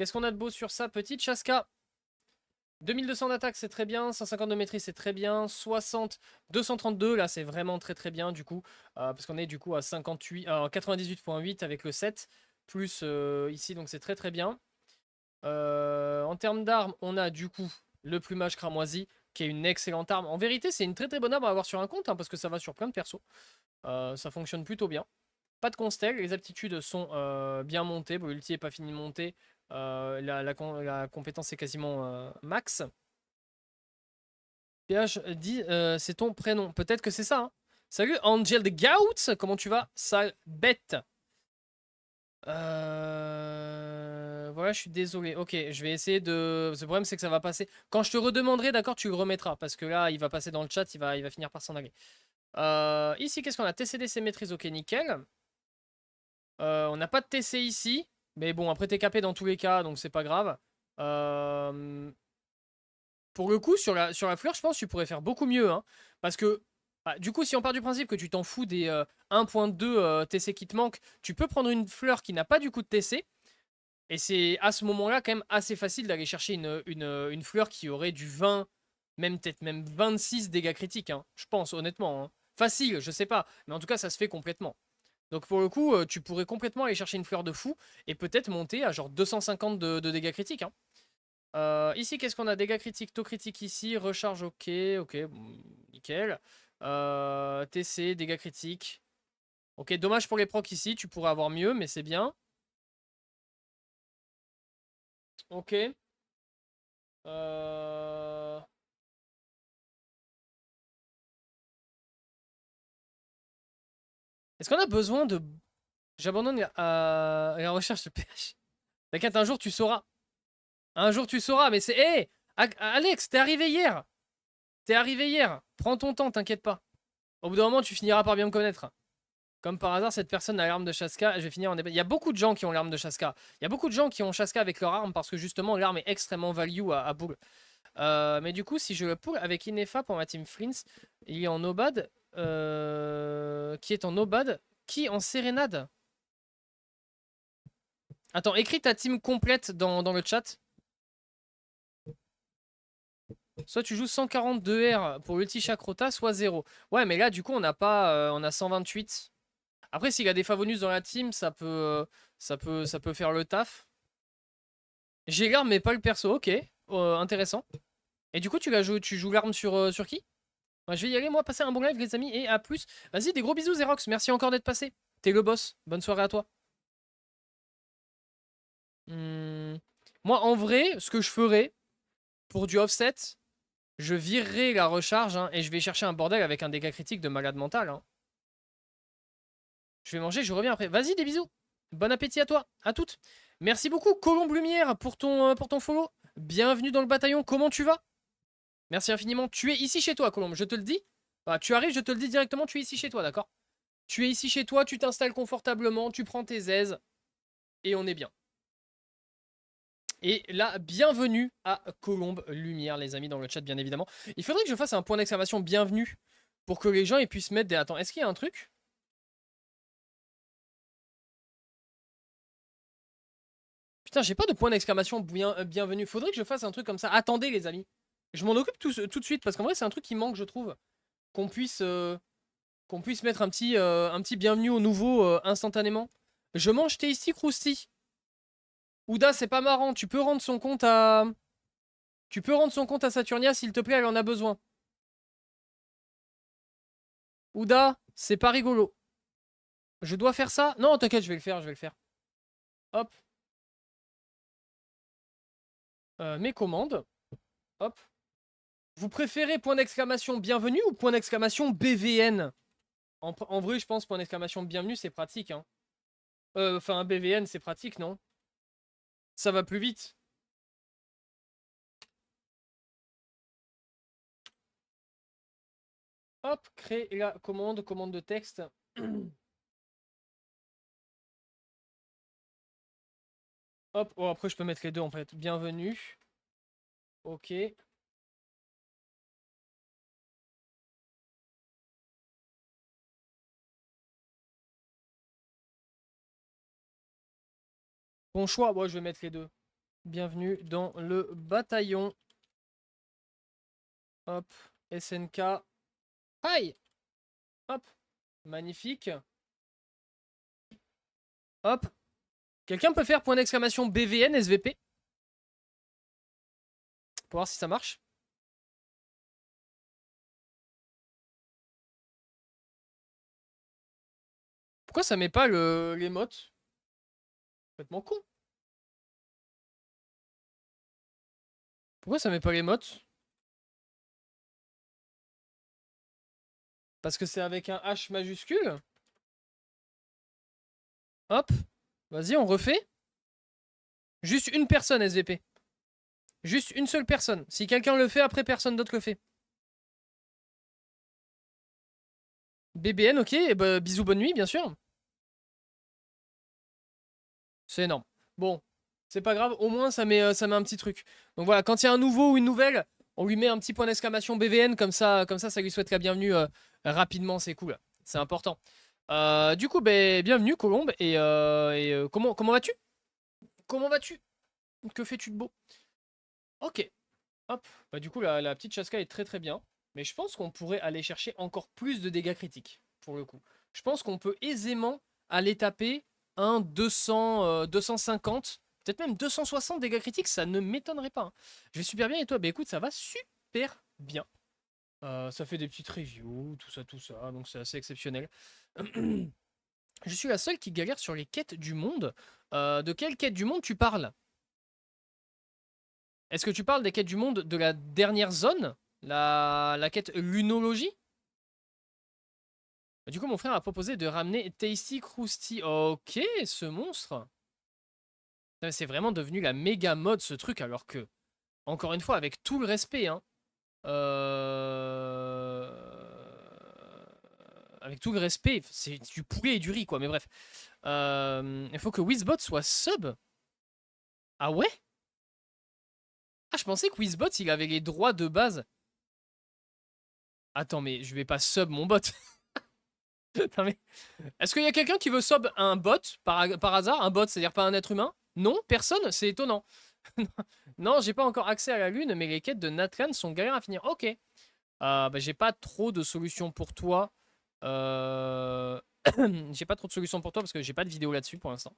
Qu'est-ce qu'on a de beau sur ça? Petite Chaska. 2200 d'attaque, c'est très bien. 150 de maîtrise, c'est très bien. 60, 232, là, c'est vraiment très très bien du coup. Parce qu'on est du coup à 58, 98,8 avec le 7. Plus ici, donc c'est très très bien. En termes d'armes, on a du coup le plumage cramoisi, qui est une excellente arme. En vérité, c'est une très très bonne arme à avoir sur un compte, hein, parce que ça va sur plein de persos. Ça fonctionne plutôt bien. Pas de constel, les aptitudes sont bien montées. Bon, l'ulti n'est pas fini de monter. La compétence est quasiment max. PH dit c'est ton prénom. Peut-être que c'est ça. Hein. Salut Angel de Gout, comment tu vas? Sale bête. Voilà, je suis désolé. Ok, je vais essayer de. Le problème, c'est que ça va passer. Quand je te redemanderai, d'accord, tu le remettras. Parce que là, il va passer dans le chat, il va finir par s'en aller. Ici, qu'est-ce qu'on a? TCDC maîtrise, ok, nickel. On n'a pas de TC ici. Mais bon, après, t'es capé dans tous les cas, donc c'est pas grave. Pour le coup, sur la fleur, je pense que tu pourrais faire beaucoup mieux. Hein, parce que, du coup, si on part du principe que tu t'en fous des 1.2 TC qui te manquent, tu peux prendre une fleur qui n'a pas du coup de TC. Et c'est à ce moment-là quand même assez facile d'aller chercher une fleur qui aurait du 20, même peut-être même 26 dégâts critiques. Hein, je pense, honnêtement. Hein. Facile, je sais pas. Mais en tout cas, ça se fait complètement. Donc pour le coup, tu pourrais complètement aller chercher une fleur de fou et peut-être monter à genre 250 de dégâts critiques. Hein. Ici, qu'est-ce qu'on a? Dégâts critiques, taux critique ici, recharge, ok, ok, nickel. TC, dégâts critiques. Ok, dommage pour les procs ici, tu pourrais avoir mieux, mais c'est bien. Ok. Euh... Est-ce qu'on a besoin de... J'abandonne la recherche de PH. T'inquiète, un jour tu sauras. Un jour tu sauras, mais c'est... Hé Alex, t'es arrivé hier. T'es arrivé hier. Prends ton temps, t'inquiète pas. Au bout d'un moment, tu finiras par bien me connaître. Comme par hasard, cette personne a l'arme de Shaska. Je vais finir en débat. Il y a beaucoup de gens qui ont l'arme de Shaska. Il y a beaucoup de gens qui ont Shaska avec leur arme parce que justement, l'arme est extrêmement value à boule. Mais du coup, si je le pull avec Inefa pour ma team Flins, il est en Obad. Qui est en Obad. Qui en Sérénade. Attends, écris ta team complète dans le chat. Soit tu joues 142 R pour l'ulti Chakrota, soit 0. Ouais, mais là, du coup, on n'a pas. On a 128. Après, s'il a des favonus dans la team, ça peut faire le taf. J'ai l'arme, mais pas le perso. Ok, intéressant. Et du coup, tu joues l'arme sur qui? Ouais, je vais y aller, moi, passer un bon live, les amis, et à plus. Vas-y, des gros bisous, Zerox. Merci encore d'être passé. T'es le boss. Bonne soirée à toi. Hmm. Moi, en vrai, ce que je ferais pour du offset, je virerai la recharge hein, et je vais chercher un bordel avec un dégât critique de malade mental. Hein. Je vais manger, je reviens après. Vas-y, des bisous. Bon appétit à toi, à toutes. Merci beaucoup, Colombe Lumière, pour ton follow. Bienvenue dans le bataillon. Comment tu vas? Merci infiniment. Tu es ici chez toi, Colombe, je te le dis. Tu arrives, je te le dis directement, tu es ici chez toi, d'accord? Tu es ici chez toi, tu t'installes confortablement, tu prends tes aises, et on est bien. Et là, bienvenue à Colombe Lumière, les amis, dans le chat, bien évidemment. Il faudrait que je fasse un point d'exclamation bienvenue pour que les gens ils puissent mettre des... Attends, est-ce qu'il y a un truc? Putain, j'ai pas de point d'exclamation bienvenue. Faudrait que je fasse un truc comme ça. Attendez, les amis. Je m'en occupe tout de suite, parce qu'en vrai, c'est un truc qui manque, je trouve. Qu'on puisse, euh, qu'on puisse mettre un petit bienvenue au nouveau instantanément. Je mange Tasty Krusty. Ouda, c'est pas marrant. Tu peux rendre son compte à... Tu peux rendre son compte à Saturnia, s'il te plaît, elle en a besoin. Ouda, c'est pas rigolo. Je dois faire ça? Non, t'inquiète, je vais le faire, je vais le faire. Hop. Mes commandes. Hop. Vous préférez point d'exclamation bienvenue ou point d'exclamation BVN? En vrai, je pense point d'exclamation bienvenue, c'est pratique. Hein. Enfin, BVN, c'est pratique, non? Ça va plus vite. Hop, créer la commande de texte. Hop, oh, après je peux mettre les deux en fait. Bienvenue. Ok. Bon choix, moi je vais mettre les deux. Bienvenue dans le bataillon. Hop, SNK. Aïe. Hop, magnifique. Hop. Quelqu'un peut faire point d'exclamation BVN SVP? Pour voir si ça marche. Pourquoi ça met pas l'émote? Complètement con. Pourquoi ça met pas l'émote? Parce que c'est avec un H majuscule. Hop. Vas-y, on refait. Juste une personne SVP. Juste une seule personne. Si quelqu'un le fait, après personne d'autre le fait. BBN, ok. Et bah, bisous, bonne nuit, bien sûr. C'est énorme. Bon, c'est pas grave. Au moins, ça met un petit truc. Donc voilà, quand il y a un nouveau ou une nouvelle, on lui met un petit point d'exclamation BVN. Ça lui souhaite la bienvenue rapidement. C'est cool. C'est important. Du coup, ben, bienvenue, Colombe. Comment vas-tu? Comment vas-tu? Que fais-tu de beau? Ok. Hop. Bah, du coup, la petite Chaska est très très bien. Mais je pense qu'on pourrait aller chercher encore plus de dégâts critiques, pour le coup. Je pense qu'on peut aisément aller taper un 200, 250, peut-être même 260 dégâts critiques, ça ne m'étonnerait pas, hein. Je vais super bien et toi? Bah écoute, ça va super bien. Ça fait des petites reviews, tout ça, donc c'est assez exceptionnel. Je suis la seule qui galère sur les quêtes du monde. De quelle quête du monde tu parles? Est-ce que tu parles des quêtes du monde de la dernière zone? La quête Lunologie? Du coup, mon frère a proposé de ramener Tasty Krusty. Ok, ce monstre. C'est vraiment devenu la méga mode, ce truc, alors que, encore une fois, avec tout le respect, hein, avec tout le respect, c'est du poulet et du riz, quoi, mais bref. Il faut que Wizbot soit sub. Ah ouais? Ah, je pensais que Wizbot, il avait les droits de base. Attends, mais je vais pas sub mon bot. Non, mais... Est-ce qu'il y a quelqu'un qui veut sub un bot, par hasard? Un bot, c'est-à-dire pas un être humain? Non, personne? C'est étonnant. Non, j'ai pas encore accès à la lune, mais les quêtes de Natlan sont galères à finir. Ok. Bah, j'ai pas trop de solutions pour toi. J'ai pas trop de solutions pour toi parce que j'ai pas de vidéo là-dessus pour l'instant.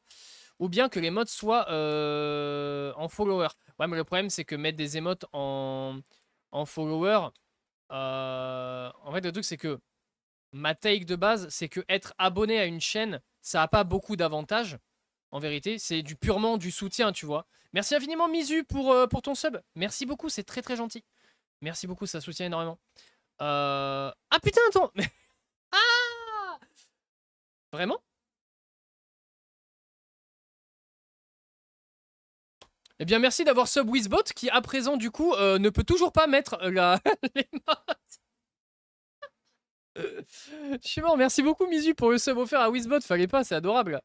Ou bien que les modes soient en follower. Ouais, mais le problème, c'est que mettre des émotes en follower, en fait, le truc, c'est que ma take de base, c'est que être abonné à une chaîne, ça a pas beaucoup d'avantages. En vérité, c'est purement du soutien, tu vois. Merci infiniment, Mizu, pour ton sub. Merci beaucoup, c'est très très gentil. Merci beaucoup, ça soutient énormément. Ah putain, attends. Ah, vraiment? Eh bien, merci d'avoir sub Wizbot qui, à présent, du coup, ne peut toujours pas mettre les modes. Je suis mort. Merci beaucoup, Mizu, pour le sub offert à Wizbot. Fallait pas, c'est adorable.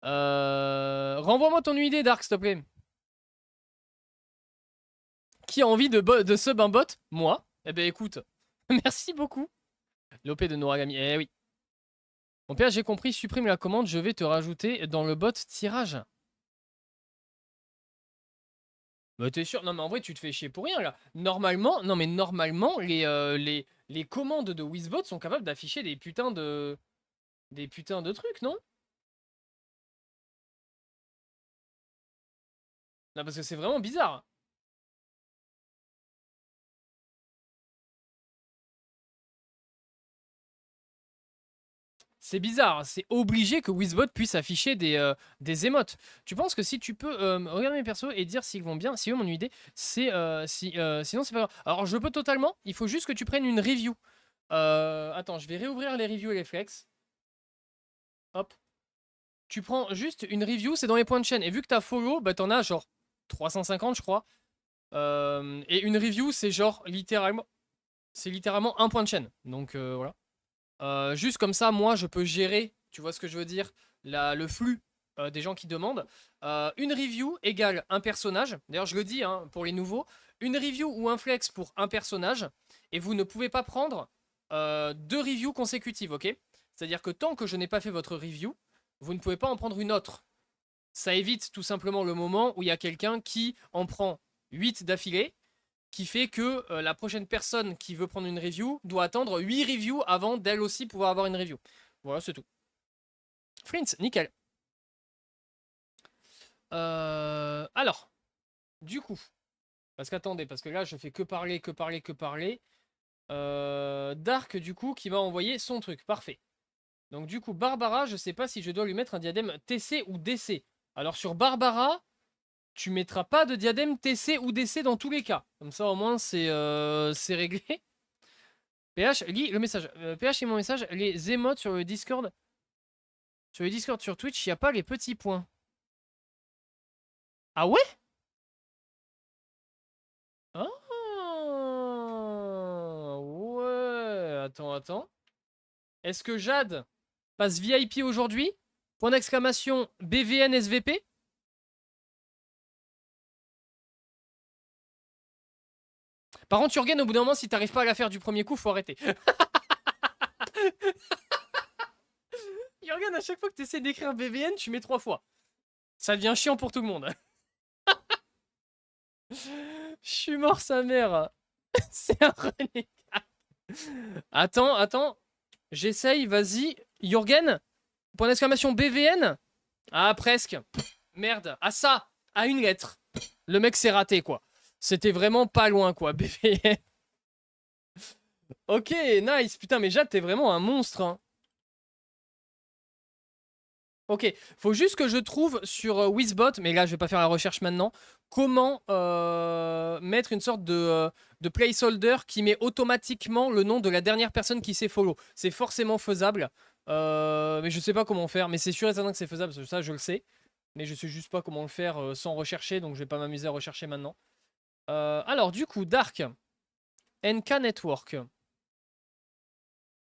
Renvoie-moi ton idée, Dark, s'il te plaît. Qui a envie de sub un bot? Moi. Eh ben, écoute. Merci beaucoup. L'OP de Noragami. Eh oui. Mon père, j'ai compris. Supprime la commande. Je vais te rajouter dans le bot tirage. Bah t'es sûr? Non mais en vrai tu te fais chier pour rien là. Normalement, non mais normalement les commandes de Wizbot sont capables d'afficher des putains de trucs, non? Non parce que c'est vraiment bizarre. C'est bizarre, c'est obligé que Wizbot puisse afficher des émotes. Tu penses que si tu peux regarder mes persos et dire s'ils vont bien, si eux m'ont une idée, sinon c'est pas grave. Alors je peux totalement, il faut juste que tu prennes une review. Attends, je vais réouvrir les reviews et les flex. Hop. Tu prends juste une review, c'est dans les points de chaîne. Et vu que t'as follow, bah t'en as genre 350 je crois. Et une review, c'est genre littéralement un point de chaîne. Donc voilà. Juste comme ça, moi, je peux gérer, tu vois ce que je veux dire, le flux des gens qui demandent. Une review égale un personnage. D'ailleurs, je le dis hein, pour les nouveaux. Une review ou un flex pour un personnage. Et vous ne pouvez pas prendre deux reviews consécutives, ok? C'est-à-dire que tant que je n'ai pas fait votre review, vous ne pouvez pas en prendre une autre. Ça évite tout simplement le moment où il y a quelqu'un qui en prend 8 d'affilée, qui fait que la prochaine personne qui veut prendre une review doit attendre 8 reviews avant d'elle aussi pouvoir avoir une review. Voilà, c'est tout. Flint, nickel. Alors, du coup, parce qu'attendez, parce que là, je fais que parler, que parler, que parler. Dark, du coup, qui m'a envoyé son truc. Parfait. Donc, du coup, Barbara, je sais pas si je dois lui mettre un diadème TC ou DC. Alors, sur Barbara, tu mettras pas de diadème TC ou DC dans tous les cas. Comme ça, au moins, c'est réglé. PH, lis le message. PH et mon message. Les émotes sur le Discord. Sur le Discord sur Twitch, il n'y a pas les petits points. Ah ouais? Ah ouais. Attends. Est-ce que Jade passe VIP aujourd'hui? Point d'exclamation BVN SVP? Par contre, Jurgen, au bout d'un moment, si t'arrives pas à la faire du premier coup, faut arrêter. Jurgen, à chaque fois que tu essaies d'écrire BVN, tu mets 3 fois. Ça devient chiant pour tout le monde. Je suis mort, sa mère. C'est un renégat. Attends. J'essaye, vas-y. Jurgen? Point d'exclamation BVN? Ah, presque. Merde. Ah, ça! À une lettre. Le mec s'est raté, quoi. C'était vraiment pas loin, quoi, BVN. Ok, nice. Putain, mais Jade, t'es vraiment un monstre, hein. Ok, faut juste que je trouve sur Wizbot, mais là je vais pas faire la recherche maintenant, comment mettre une sorte de placeholder qui met automatiquement le nom de la dernière personne qui s'est follow. C'est forcément faisable, mais je sais pas comment faire, mais c'est sûr et certain que c'est faisable, ça je le sais, mais je sais juste pas comment le faire sans rechercher, donc je vais pas m'amuser à rechercher maintenant. Alors du coup, Dark, NK Network,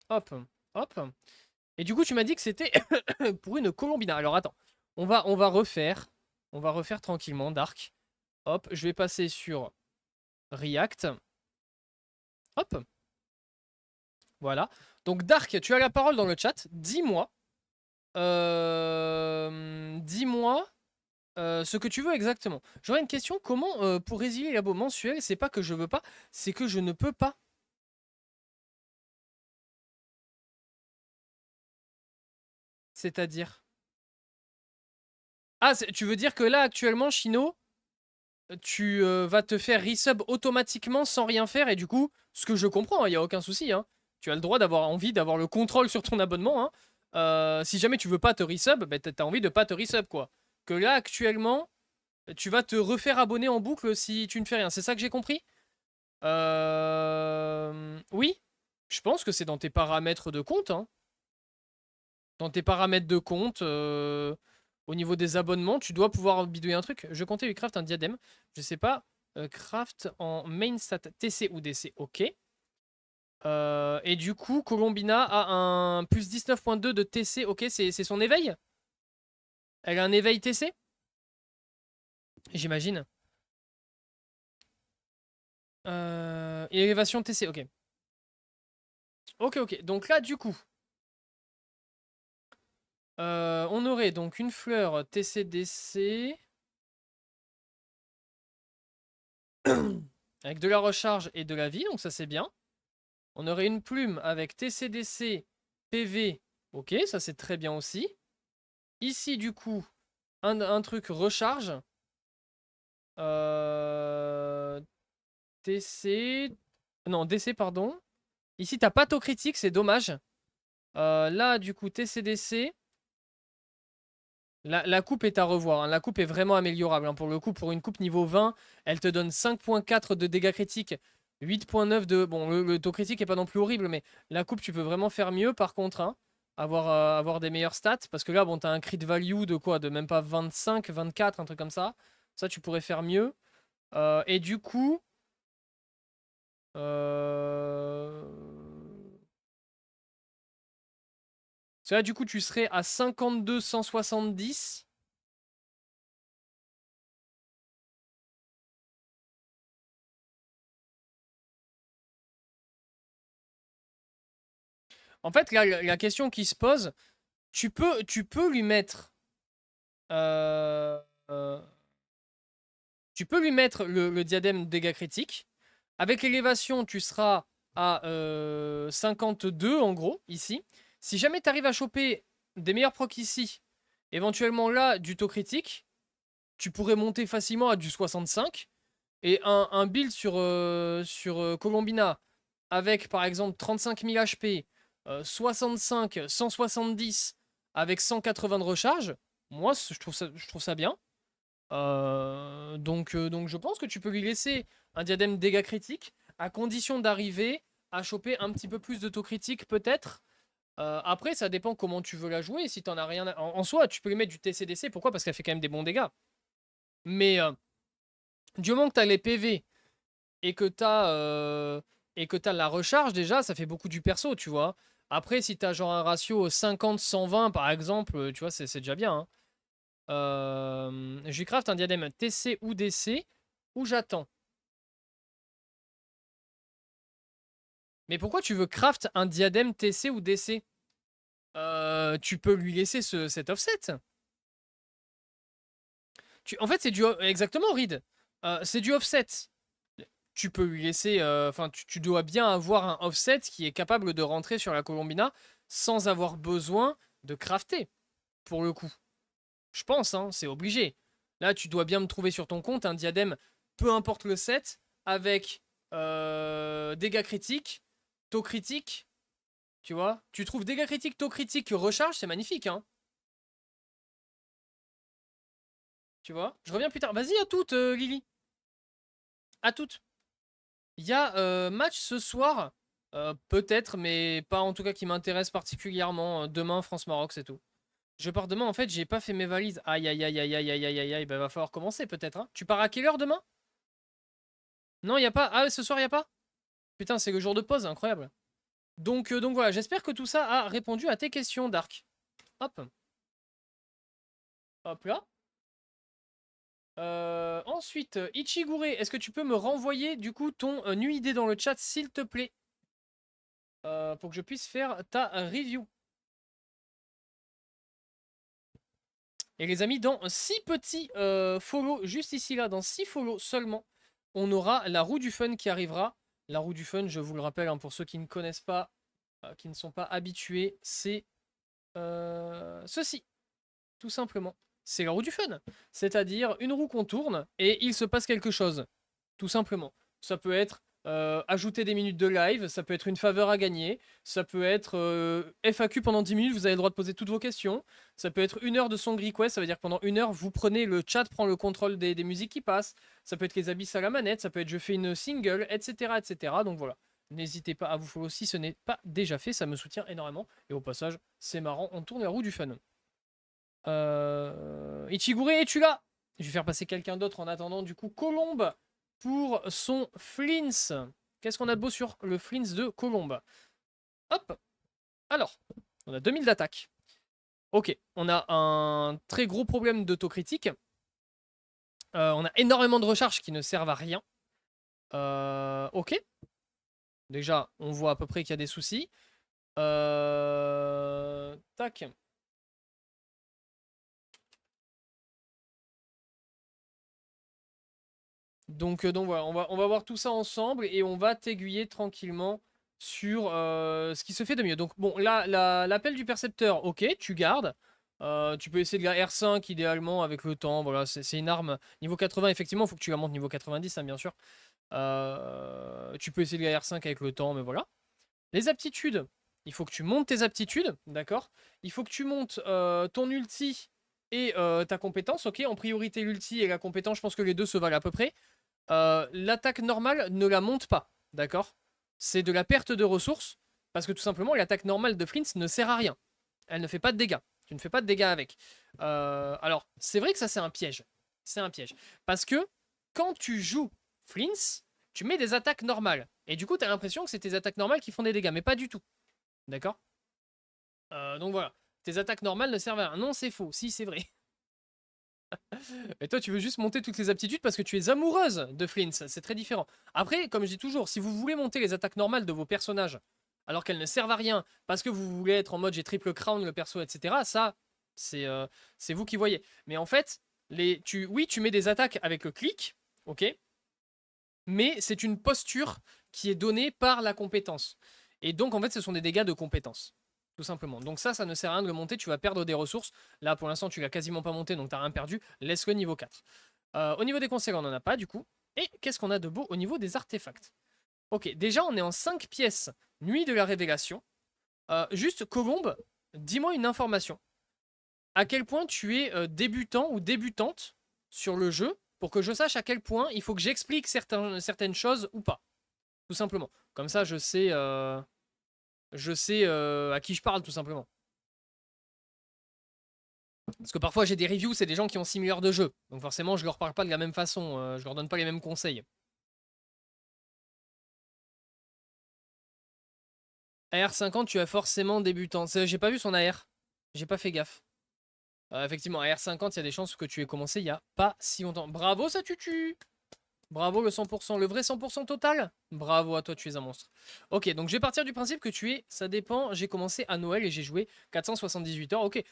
hop, hop. Et du coup, tu m'as dit que c'était pour une Colombina. Alors attends, on va refaire. On va refaire tranquillement, Dark. Hop, je vais passer sur React. Hop, voilà. Donc Dark, tu as la parole dans le chat. Dis-moi. Dis-moi ce que tu veux exactement. J'aurais une question. Comment, pour résilier l'abo mensuel, c'est pas que je veux pas, c'est que je ne peux pas. C'est-à-dire. Ah, tu veux dire que là, actuellement, Chino, tu vas te faire resub automatiquement sans rien faire. Et du coup, ce que je comprends, il n'y a aucun souci. Hein. Tu as le droit d'avoir envie d'avoir le contrôle sur ton abonnement. Hein. Si jamais tu veux pas te resub, bah, t'as envie de pas te resub, quoi. Que là, actuellement, tu vas te refaire abonner en boucle si tu ne fais rien. C'est ça que j'ai compris? Oui, je pense que c'est dans tes paramètres de compte. Hein. Dans tes paramètres de compte, au niveau des abonnements, tu dois pouvoir bidouiller un truc. Je comptais lui craft un diadème. Je sais pas. Craft en main stat TC ou DC, ok. Et du coup, Colombina a un plus 19.2 de TC, ok, c'est son éveil? Elle a un éveil TC? J'imagine. Élévation TC, ok. Ok. Donc là, du coup, on aurait donc une fleur TC-DC. Avec de la recharge et de la vie, donc ça c'est bien. On aurait une plume avec TCDC, PV. Ok, ça c'est très bien aussi. Ici, du coup, un truc recharge. TC. Non, DC, pardon. Ici, t'as pas taux critique, c'est dommage. Là, du coup, TCDC. La coupe est à revoir. Hein. La coupe est vraiment améliorable. Hein. Pour le coup, pour une coupe niveau 20, elle te donne 5.4 de dégâts critiques, 8.9 de... Bon, le taux critique est pas non plus horrible, mais la coupe, tu peux vraiment faire mieux par contre. Hein. Avoir des meilleures stats. Parce que là, bon, t'as un crit value de quoi? De même pas 25, 24, un truc comme ça. Ça, tu pourrais faire mieux. Et du coup... Euh... Parce que là, du coup, tu serais à 52, 170. En fait, là, la question qui se pose, tu peux lui mettre Euh, euh, Tu peux lui mettre le diadème dégâts critiques. Avec l'élévation, tu seras à 52 en gros, ici. Si jamais tu arrives à choper des meilleurs procs ici, éventuellement là, du taux critique, tu pourrais monter facilement à du 65. Et un build sur Colombina avec par exemple 35 000 HP, 65, 170 avec 180 de recharge, moi je trouve ça bien. Donc je pense que tu peux lui laisser un diadème dégâts critiques à condition d'arriver à choper un petit peu plus de taux critique peut-être. Après, ça dépend comment tu veux la jouer. Si t'en as rien en soi, tu peux lui mettre du TCDC. Pourquoi? Parce qu'elle fait quand même des bons dégâts. Mais du moment que tu as les PV et que t'as la recharge, déjà, ça fait beaucoup du perso, tu vois. Après, si t'as genre un ratio 50-120 par exemple, tu vois, c'est déjà bien, hein. Je lui craft un diadème TC ou DC, ou j'attends. Mais pourquoi tu veux craft un diadème TC ou DC? Tu peux lui laisser cet offset. En fait, c'est du... Exactement, Reed. C'est du offset. Tu peux lui laisser... Enfin, tu dois bien avoir un offset qui est capable de rentrer sur la Colombina sans avoir besoin de crafter, pour le coup. Je pense, hein, c'est obligé. Là, tu dois bien me trouver sur ton compte un diadème, peu importe le set, avec dégâts critiques, taux critique, tu vois. Tu trouves dégâts critiques, taux critique, recharge, c'est magnifique, hein. Tu vois. Je reviens plus tard. Vas-y, à toutes, Lily. À toutes. Il y a match ce soir, peut-être, mais pas en tout cas qui m'intéresse particulièrement. Demain, France-Maroc, c'est tout. Je pars demain, en fait, j'ai pas fait mes valises. Aïe, aïe, aïe, aïe, aïe, aïe, aïe, aïe, aïe, bah, va falloir commencer peut-être, hein. Tu pars à quelle heure demain? Non, y a pas. Ah, ce soir, y a pas? Putain, c'est le jour de pause, incroyable. Donc voilà, j'espère que tout ça a répondu à tes questions, Dark. Hop. Hop là. Ensuite, Ichigure, est-ce que tu peux me renvoyer du coup ton UID dans le chat, s'il te plaît, pour que je puisse faire ta review. Et les amis, dans 6 petits follow, juste ici là, dans 6 follow seulement, on aura la roue du fun qui arrivera. La roue du fun, je vous le rappelle, hein, pour ceux qui ne connaissent pas, qui ne sont pas habitués, c'est ceci, tout simplement. C'est la roue du fun. C'est-à-dire une roue qu'on tourne et il se passe quelque chose. Tout simplement. Ça peut être ajouter des minutes de live, ça peut être une faveur à gagner, ça peut être FAQ pendant 10 minutes, vous avez le droit de poser toutes vos questions, ça peut être 1 heure de song request, ça veut dire que pendant 1 heure, vous prenez le chat, prend le contrôle des musiques qui passent, ça peut être les abysses à la manette, ça peut être je fais une single, etc. etc. Donc voilà. N'hésitez pas à vous follow si ce n'est pas déjà fait, ça me soutient énormément. Et au passage, c'est marrant, on tourne la roue du fun. Ichigure, es-tu là? Je vais faire passer quelqu'un d'autre en attendant. Du coup, Colombe pour son Flins. Qu'est-ce qu'on a de beau sur le Flins de Colombe? Hop. Alors, on a 2000 d'attaque. Ok, on a un très gros problème d'autocritique. On a énormément de recharges qui ne servent à rien. Ok. Déjà, on voit à peu près qu'il y a des soucis. Tac. Donc voilà, on va voir tout ça ensemble et on va t'aiguiller tranquillement sur ce qui se fait de mieux. Donc bon, là, l'appel du percepteur, ok, tu gardes. Tu peux essayer de la R5 idéalement avec le temps. Voilà, c'est une arme niveau 80. Effectivement, il faut que tu la montes niveau 90, hein, bien sûr. Tu peux essayer de la R5 avec le temps, mais voilà. Les aptitudes, il faut que tu montes tes aptitudes, d'accord? Il faut que tu montes ton ulti et ta compétence, ok? En priorité, l'ulti et la compétence, je pense que les deux se valent à peu près. L'attaque normale ne la monte pas, d'accord? C'est de la perte de ressources, parce que tout simplement, l'attaque normale de Flint ne sert à rien. Elle ne fait pas de dégâts. Tu ne fais pas de dégâts avec. Alors, c'est vrai que ça, c'est un piège. C'est un piège. Parce que quand tu joues Flint, tu mets des attaques normales. Et du coup, tu as l'impression que c'est tes attaques normales qui font des dégâts, mais pas du tout. D'accord? Donc voilà. Tes attaques normales ne servent à rien. Non, c'est faux. Si, c'est vrai. Et toi, tu veux juste monter toutes les aptitudes parce que tu es amoureuse de Flint. C'est très différent. Après, comme je dis toujours, si vous voulez monter les attaques normales de vos personnages alors qu'elles ne servent à rien parce que vous voulez être en mode j'ai triple crown le perso, etc., ça, C'est vous qui voyez. Mais en fait, oui, tu mets des attaques avec le clic, ok, mais c'est une posture qui est donnée par la compétence. Et donc, en fait, ce sont des dégâts de compétence, tout simplement. Donc ça ne sert à rien de le monter, tu vas perdre des ressources. Là, pour l'instant, tu l'as quasiment pas monté, donc tu n'as rien perdu. Laisse-le niveau 4. Au niveau des conseils, on n'en a pas, du coup. Et qu'est-ce qu'on a de beau au niveau des artefacts? Ok, déjà, on est en 5 pièces. Nuit de la révélation. Juste, Colombe, dis-moi une information. À quel point tu es débutant ou débutante sur le jeu pour que je sache à quel point il faut que j'explique certaines choses ou pas. Tout simplement. Comme ça, je sais à qui je parle, tout simplement. Parce que parfois, j'ai des reviews, c'est des gens qui ont 6 heures de jeu. Donc forcément, je leur parle pas de la même façon. Je leur donne pas les mêmes conseils. AR50, tu as forcément débutant. J'ai pas vu son AR. J'ai pas fait gaffe. Effectivement, AR50, il y a des chances que tu aies commencé il y a pas si longtemps. Bravo, ça tue. Bravo le 100%, le vrai 100% total. Bravo à toi, tu es un monstre. Ok, donc je vais partir du principe que tu es, ça dépend, j'ai commencé à Noël et j'ai joué 478 heures. Ok,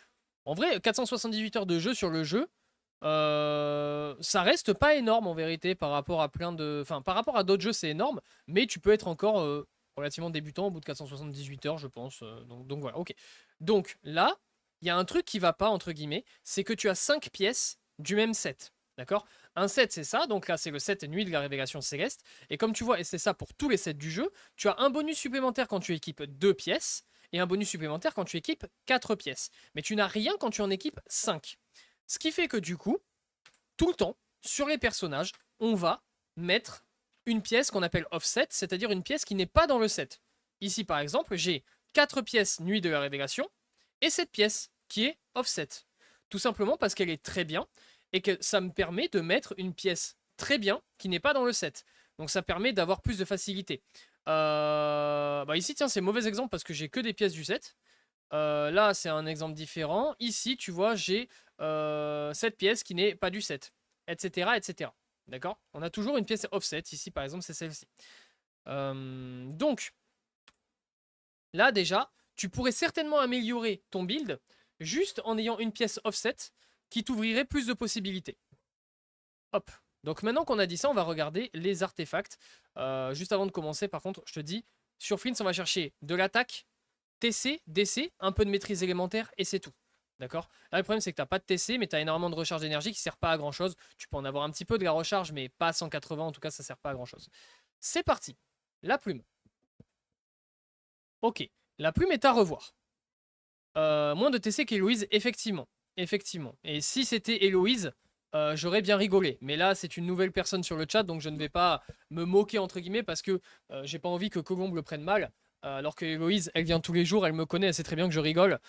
en vrai, 478 heures de jeu sur le jeu, ça reste pas énorme en vérité par rapport à plein de... Enfin, par rapport à d'autres jeux, c'est énorme, mais tu peux être encore relativement débutant au bout de 478 heures, je pense. Donc voilà, ok. Donc là, il y a un truc qui va pas, entre guillemets, c'est que tu as 5 pièces du même set. D'accord? Un set, c'est ça. Donc là, c'est le set Nuit de la Révélation Céleste. Et comme tu vois, et c'est ça pour tous les sets du jeu, tu as un bonus supplémentaire quand tu équipes 2 pièces et un bonus supplémentaire quand tu équipes 4 pièces. Mais tu n'as rien quand tu en équipes 5. Ce qui fait que du coup, tout le temps, sur les personnages, on va mettre une pièce qu'on appelle offset, c'est-à-dire une pièce qui n'est pas dans le set. Ici, par exemple, j'ai 4 pièces Nuit de la Révélation et cette pièce qui est offset. Tout simplement parce qu'elle est très bien et que ça me permet de mettre une pièce très bien qui n'est pas dans le set. Donc ça permet d'avoir plus de facilité. Ici, tiens, c'est mauvais exemple parce que j'ai que des pièces du set. Là, c'est un exemple différent. Ici, tu vois, j'ai cette pièce qui n'est pas du set, etc. etc. D'accord? On a toujours une pièce offset. Ici, par exemple, c'est celle-ci. Donc, là, déjà, tu pourrais certainement améliorer ton build juste en ayant une pièce offset qui t'ouvrirait plus de possibilités. Hop. Donc maintenant qu'on a dit ça, on va regarder les artefacts. Juste avant de commencer, par contre, je te dis, sur Flint, on va chercher de l'attaque, TC, DC, un peu de maîtrise élémentaire et c'est tout. D'accord? Là, le problème, c'est que tu n'as pas de TC, mais tu as énormément de recharge d'énergie qui ne sert pas à grand chose. Tu peux en avoir un petit peu de la recharge, mais pas à 180. En tout cas, ça ne sert pas à grand chose. C'est parti. La plume. Ok. La plume est à revoir. Moins de TC qu'Héloïse, effectivement. Effectivement. Et si c'était Héloïse, j'aurais bien rigolé. Mais là, c'est une nouvelle personne sur le chat, donc je ne vais pas me moquer, entre guillemets, parce que j'ai pas envie que Colombe le prenne mal. Alors que Héloïse, elle vient tous les jours, elle me connaît, elle sait très bien que je rigole.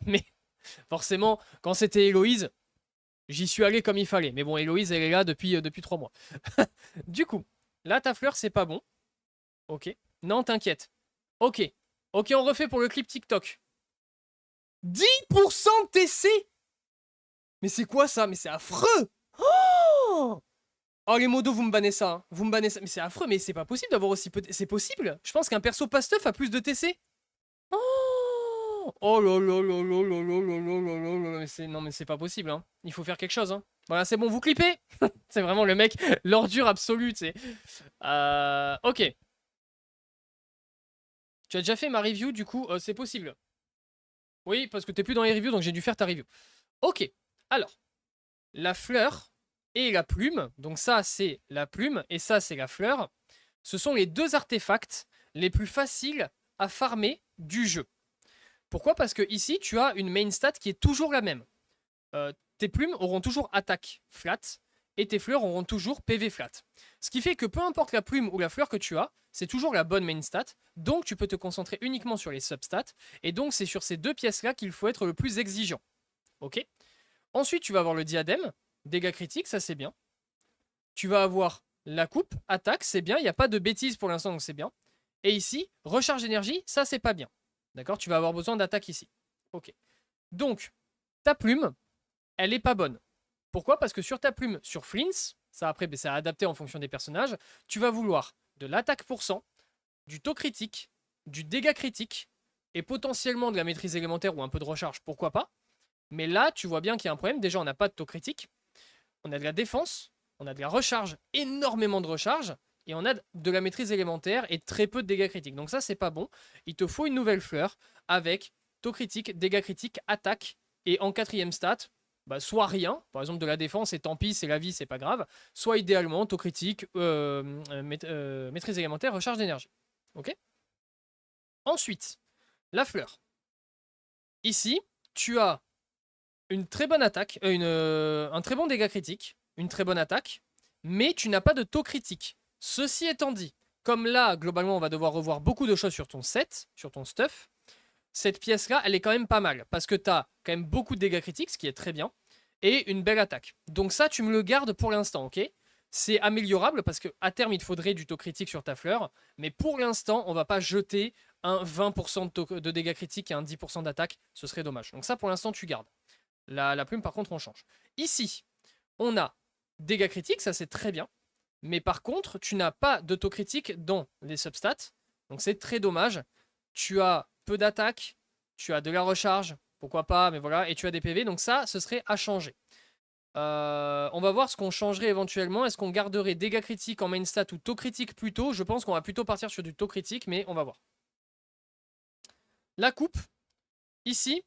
Mais forcément, quand c'était Héloïse, j'y suis allé comme il fallait. Mais bon, Héloïse, elle est là depuis 3 mois. Du coup, là, ta fleur, c'est pas bon. Ok. Non, t'inquiète. Ok. Ok, on refait pour le clip TikTok. 10% de TC. Mais c'est quoi ça? Mais c'est affreux. Oh, oh les modos, vous me bannez ça. Hein. Vous me bannez ça. Mais c'est affreux, mais c'est pas possible d'avoir aussi peu... C'est possible? Je pense qu'un perso pas stuff a plus de TC. Oh, oh là là là là là là là là là là là. Non mais c'est pas possible. Hein. Il faut faire quelque chose. Hein. Voilà, c'est bon, vous clippez. C'est vraiment le mec, l'ordure absolue, tu sais. Ok. Tu as déjà fait ma review, du coup, c'est possible. Oui, parce que t'es plus dans les reviews, donc j'ai dû faire ta review. Ok. Alors, la fleur et la plume, donc ça c'est la plume et ça c'est la fleur, ce sont les deux artefacts les plus faciles à farmer du jeu. Pourquoi? Parce que ici tu as une main stat qui est toujours la même. Tes plumes auront toujours attaque flat et tes fleurs auront toujours PV flat. Ce qui fait que peu importe la plume ou la fleur que tu as, c'est toujours la bonne main stat, donc tu peux te concentrer uniquement sur les substats, et donc c'est sur ces deux pièces-là qu'il faut être le plus exigeant. Ok? Ensuite, tu vas avoir le diadème, dégâts critiques, ça c'est bien. Tu vas avoir la coupe, attaque, c'est bien, il n'y a pas de bêtises pour l'instant, donc c'est bien. Et ici, recharge d'énergie, ça c'est pas bien. D'accord? Tu vas avoir besoin d'attaque ici. Ok. Donc, ta plume, elle est pas bonne. Pourquoi? Parce que sur ta plume, sur Flints, ça après, c'est adapté en fonction des personnages, tu vas vouloir de l'attaque pour 100, du taux critique, du dégât critique, et potentiellement de la maîtrise élémentaire ou un peu de recharge, pourquoi pas. Mais là, tu vois bien qu'il y a un problème. Déjà, on n'a pas de taux critique. On a de la défense. On a de la recharge. Énormément de recharge. Et on a de la maîtrise élémentaire et très peu de dégâts critiques. Donc ça, c'est pas bon. Il te faut une nouvelle fleur avec taux critique, dégâts critiques, attaque. Et en quatrième stat, bah, soit rien. Par exemple, de la défense, et tant pis, c'est la vie, c'est pas grave. Soit idéalement, taux critique, maîtrise élémentaire, recharge d'énergie. Ok. Ensuite, la fleur. Ici, tu as une très bonne attaque, un très bon dégât critique, une très bonne attaque, mais tu n'as pas de taux critique. Ceci étant dit, comme là, globalement, on va devoir revoir beaucoup de choses sur ton set, sur ton stuff, cette pièce-là, elle est quand même pas mal, parce que tu as quand même beaucoup de dégâts critiques, ce qui est très bien, et une belle attaque. Donc ça, tu me le gardes pour l'instant, ok? C'est améliorable, parce qu'à terme, il te faudrait du taux critique sur ta fleur, mais pour l'instant, on va pas jeter un 20% de dégâts critiques et un 10% d'attaque, ce serait dommage. Donc ça, pour l'instant, tu gardes. La plume, par contre, on change. Ici, on a dégâts critiques, ça c'est très bien. Mais par contre, tu n'as pas d'autocritique dans les substats. Donc c'est très dommage. Tu as peu d'attaque, tu as de la recharge, pourquoi pas, mais voilà, et tu as des PV. Donc ça, ce serait à changer. On va voir ce qu'on changerait éventuellement. Est-ce qu'on garderait dégâts critiques en main stat ou taux critique plutôt? Je pense qu'on va plutôt partir sur du taux critique, mais on va voir. La coupe, ici,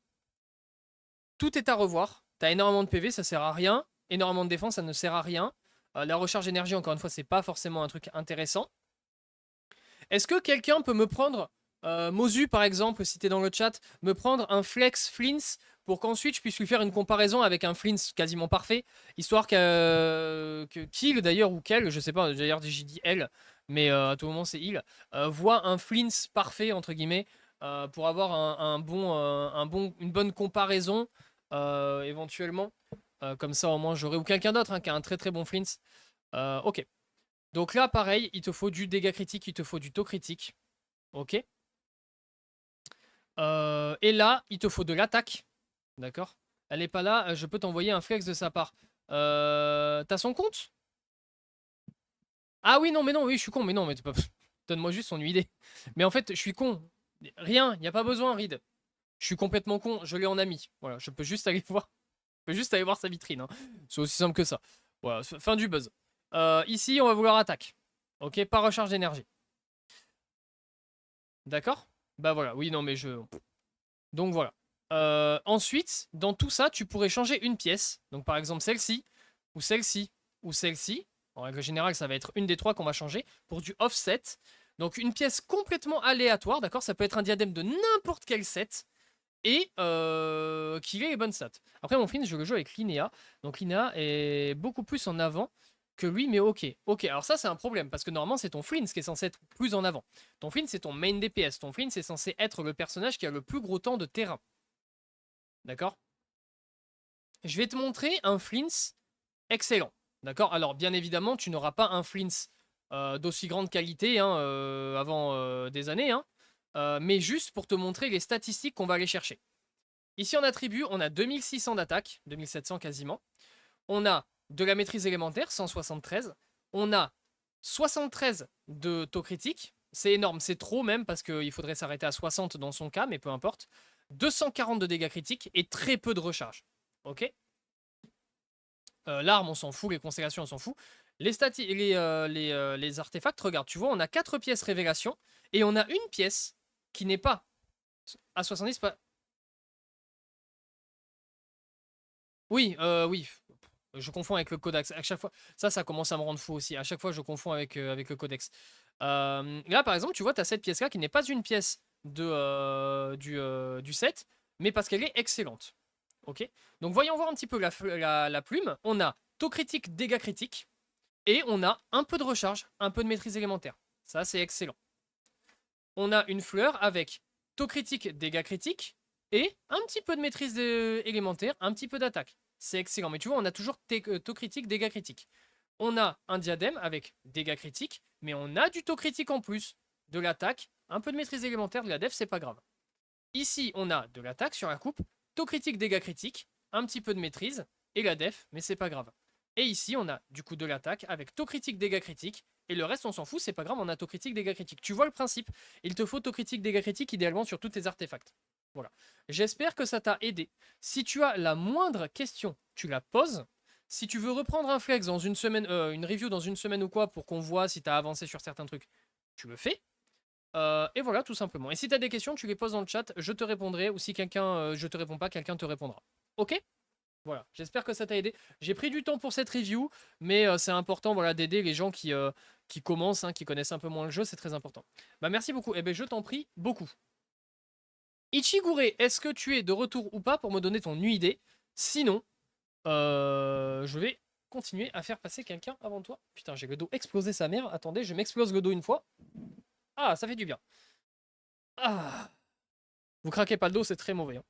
tout est à revoir. T'as énormément de PV, ça sert à rien. Énormément de défense, ça ne sert à rien. La recharge d'énergie, encore une fois, c'est pas forcément un truc intéressant. Est-ce que quelqu'un peut me prendre, Mozu par exemple, si t'es dans le chat, me prendre un flex Flins pour qu'ensuite je puisse lui faire une comparaison avec un Flins quasiment parfait, histoire que Kill d'ailleurs, ou Kel, je sais pas, d'ailleurs j'ai dit elle, mais à tout moment c'est il, voit un Flins parfait, entre guillemets, pour avoir une bonne comparaison, éventuellement. Comme ça au moins j'aurai, ou quelqu'un d'autre hein, qui a un très très bon Flins. Ok. Donc là, pareil, il te faut du dégât critique, il te faut du taux critique. Ok. Et là, il te faut de l'attaque. D'accord. Elle est pas là, je peux t'envoyer un flex de sa part. T'as son compte? Ah oui, non, mais non, oui, je suis con, mais non, mais pas... Donne-moi juste son idée. Mais en fait, je suis con. Rien, il n'y a pas besoin, Reed. Je suis complètement con, je l'ai en ami. Voilà, je peux juste aller voir. Je peux juste aller voir sa vitrine. Hein. C'est aussi simple que ça. Voilà, fin du buzz. Ici, on va vouloir attaque. Ok, pas recharge d'énergie. D'accord? Bah voilà, oui, non, mais je... Donc voilà. Ensuite, dans tout ça, tu pourrais changer une pièce. Donc par exemple celle-ci, ou celle-ci, ou celle-ci. En règle générale, ça va être une des trois qu'on va changer pour du offset. Donc une pièce complètement aléatoire, d'accord? Ça peut être un diadème de n'importe quel set. Et qu'il ait les bonnes stats. Après, mon Flynn, je le joue avec Linnea. Donc Linnea est beaucoup plus en avant que lui, mais ok. Ok, alors ça, c'est un problème, parce que normalement, c'est ton Flynn qui est censé être plus en avant. Ton Flynn, c'est ton main DPS. Ton Flynn, c'est censé être le personnage qui a le plus gros temps de terrain. D'accord? Je vais te montrer un Flins excellent. D'accord? Alors, bien évidemment, tu n'auras pas un Flins d'aussi grande qualité hein, avant des années, hein, mais juste pour te montrer les statistiques qu'on va aller chercher. Ici, en attribut, on a 2600 d'attaque, 2700 quasiment. On a de la maîtrise élémentaire, 173. On a 73 de taux critique. C'est énorme, c'est trop même, parce qu'il faudrait s'arrêter à 60 dans son cas, mais peu importe. 240 de dégâts critiques et très peu de recharge. Ok. L'arme, on s'en fout, les constellations, on s'en fout. Les artefacts, regarde, tu vois, on a 4 pièces révélation, et on a une pièce qui n'est pas à 70, pas... Oui, oui. Je confonds avec le codex. À chaque fois, ça commence à me rendre fou aussi. À chaque fois, je confonds avec le codex. Là, par exemple, tu vois, tu as cette pièce-là qui n'est pas une pièce du set, mais parce qu'elle est excellente. Ok. Donc, voyons voir un petit peu la plume. On a taux critique, dégâts critiques, et on a un peu de recharge, un peu de maîtrise élémentaire. Ça, c'est excellent. On a une fleur avec taux critique, dégâts critiques, et un petit peu de maîtrise élémentaire, un petit peu d'attaque. C'est excellent. Mais tu vois, on a toujours taux critique, dégâts critiques. On a un diadème avec dégâts critiques, mais on a du taux critique en plus. De l'attaque, un peu de maîtrise élémentaire, de la def, c'est pas grave. Ici, on a de l'attaque sur la coupe, taux critique, dégâts critiques, un petit peu de maîtrise, et la def, mais c'est pas grave. Et ici, on a du coup de l'attaque avec taux critique, dégâts critiques, et le reste, on s'en fout, c'est pas grave, on a taux critique, dégâts critiques. Tu vois le principe, il te faut taux critique, dégâts critiques idéalement sur tous tes artefacts. Voilà. J'espère que ça t'a aidé. Si tu as la moindre question, tu la poses. Si tu veux reprendre un flex dans une semaine, une review dans une semaine ou quoi, pour qu'on voit si tu as avancé sur certains trucs, tu le fais. Et voilà, tout simplement. Et si tu as des questions, tu les poses dans le chat, je te répondrai. Ou si quelqu'un, je te réponds pas, quelqu'un te répondra. Ok? Voilà, j'espère que ça t'a aidé. J'ai pris du temps pour cette review, mais c'est important, voilà, d'aider les gens qui commencent, hein, qui connaissent un peu moins le jeu, c'est très important. Bah merci beaucoup, et ben je t'en prie beaucoup. Ichigure, est-ce que tu es de retour ou pas pour me donner ton idée? Sinon, je vais continuer à faire passer quelqu'un avant toi. Putain, j'ai le dos explosé sa mère. Attendez, je m'explose le dos une fois. Ah, ça fait du bien. Ah. Vous craquez pas le dos, c'est très mauvais. Hein.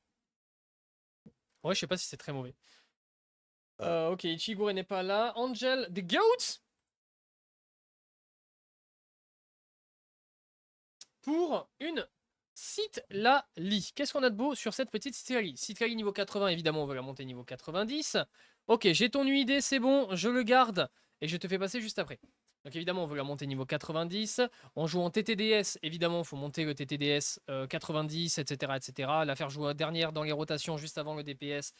Ouais, je sais pas si c'est très mauvais. Ok, Ichigure n'est pas là. Angel, the goat pour une Citlali. Qu'est-ce qu'on a de beau sur cette petite Citlali? Citlali niveau 80, évidemment, on veut la monter niveau 90. Ok, j'ai ton idée, c'est bon, je le garde et je te fais passer juste après. Donc évidemment, on veut la monter niveau 90. On joue en TTDS, évidemment, il faut monter le TTDS 90, etc., etc. La faire jouer dernière dans les rotations juste avant le DPS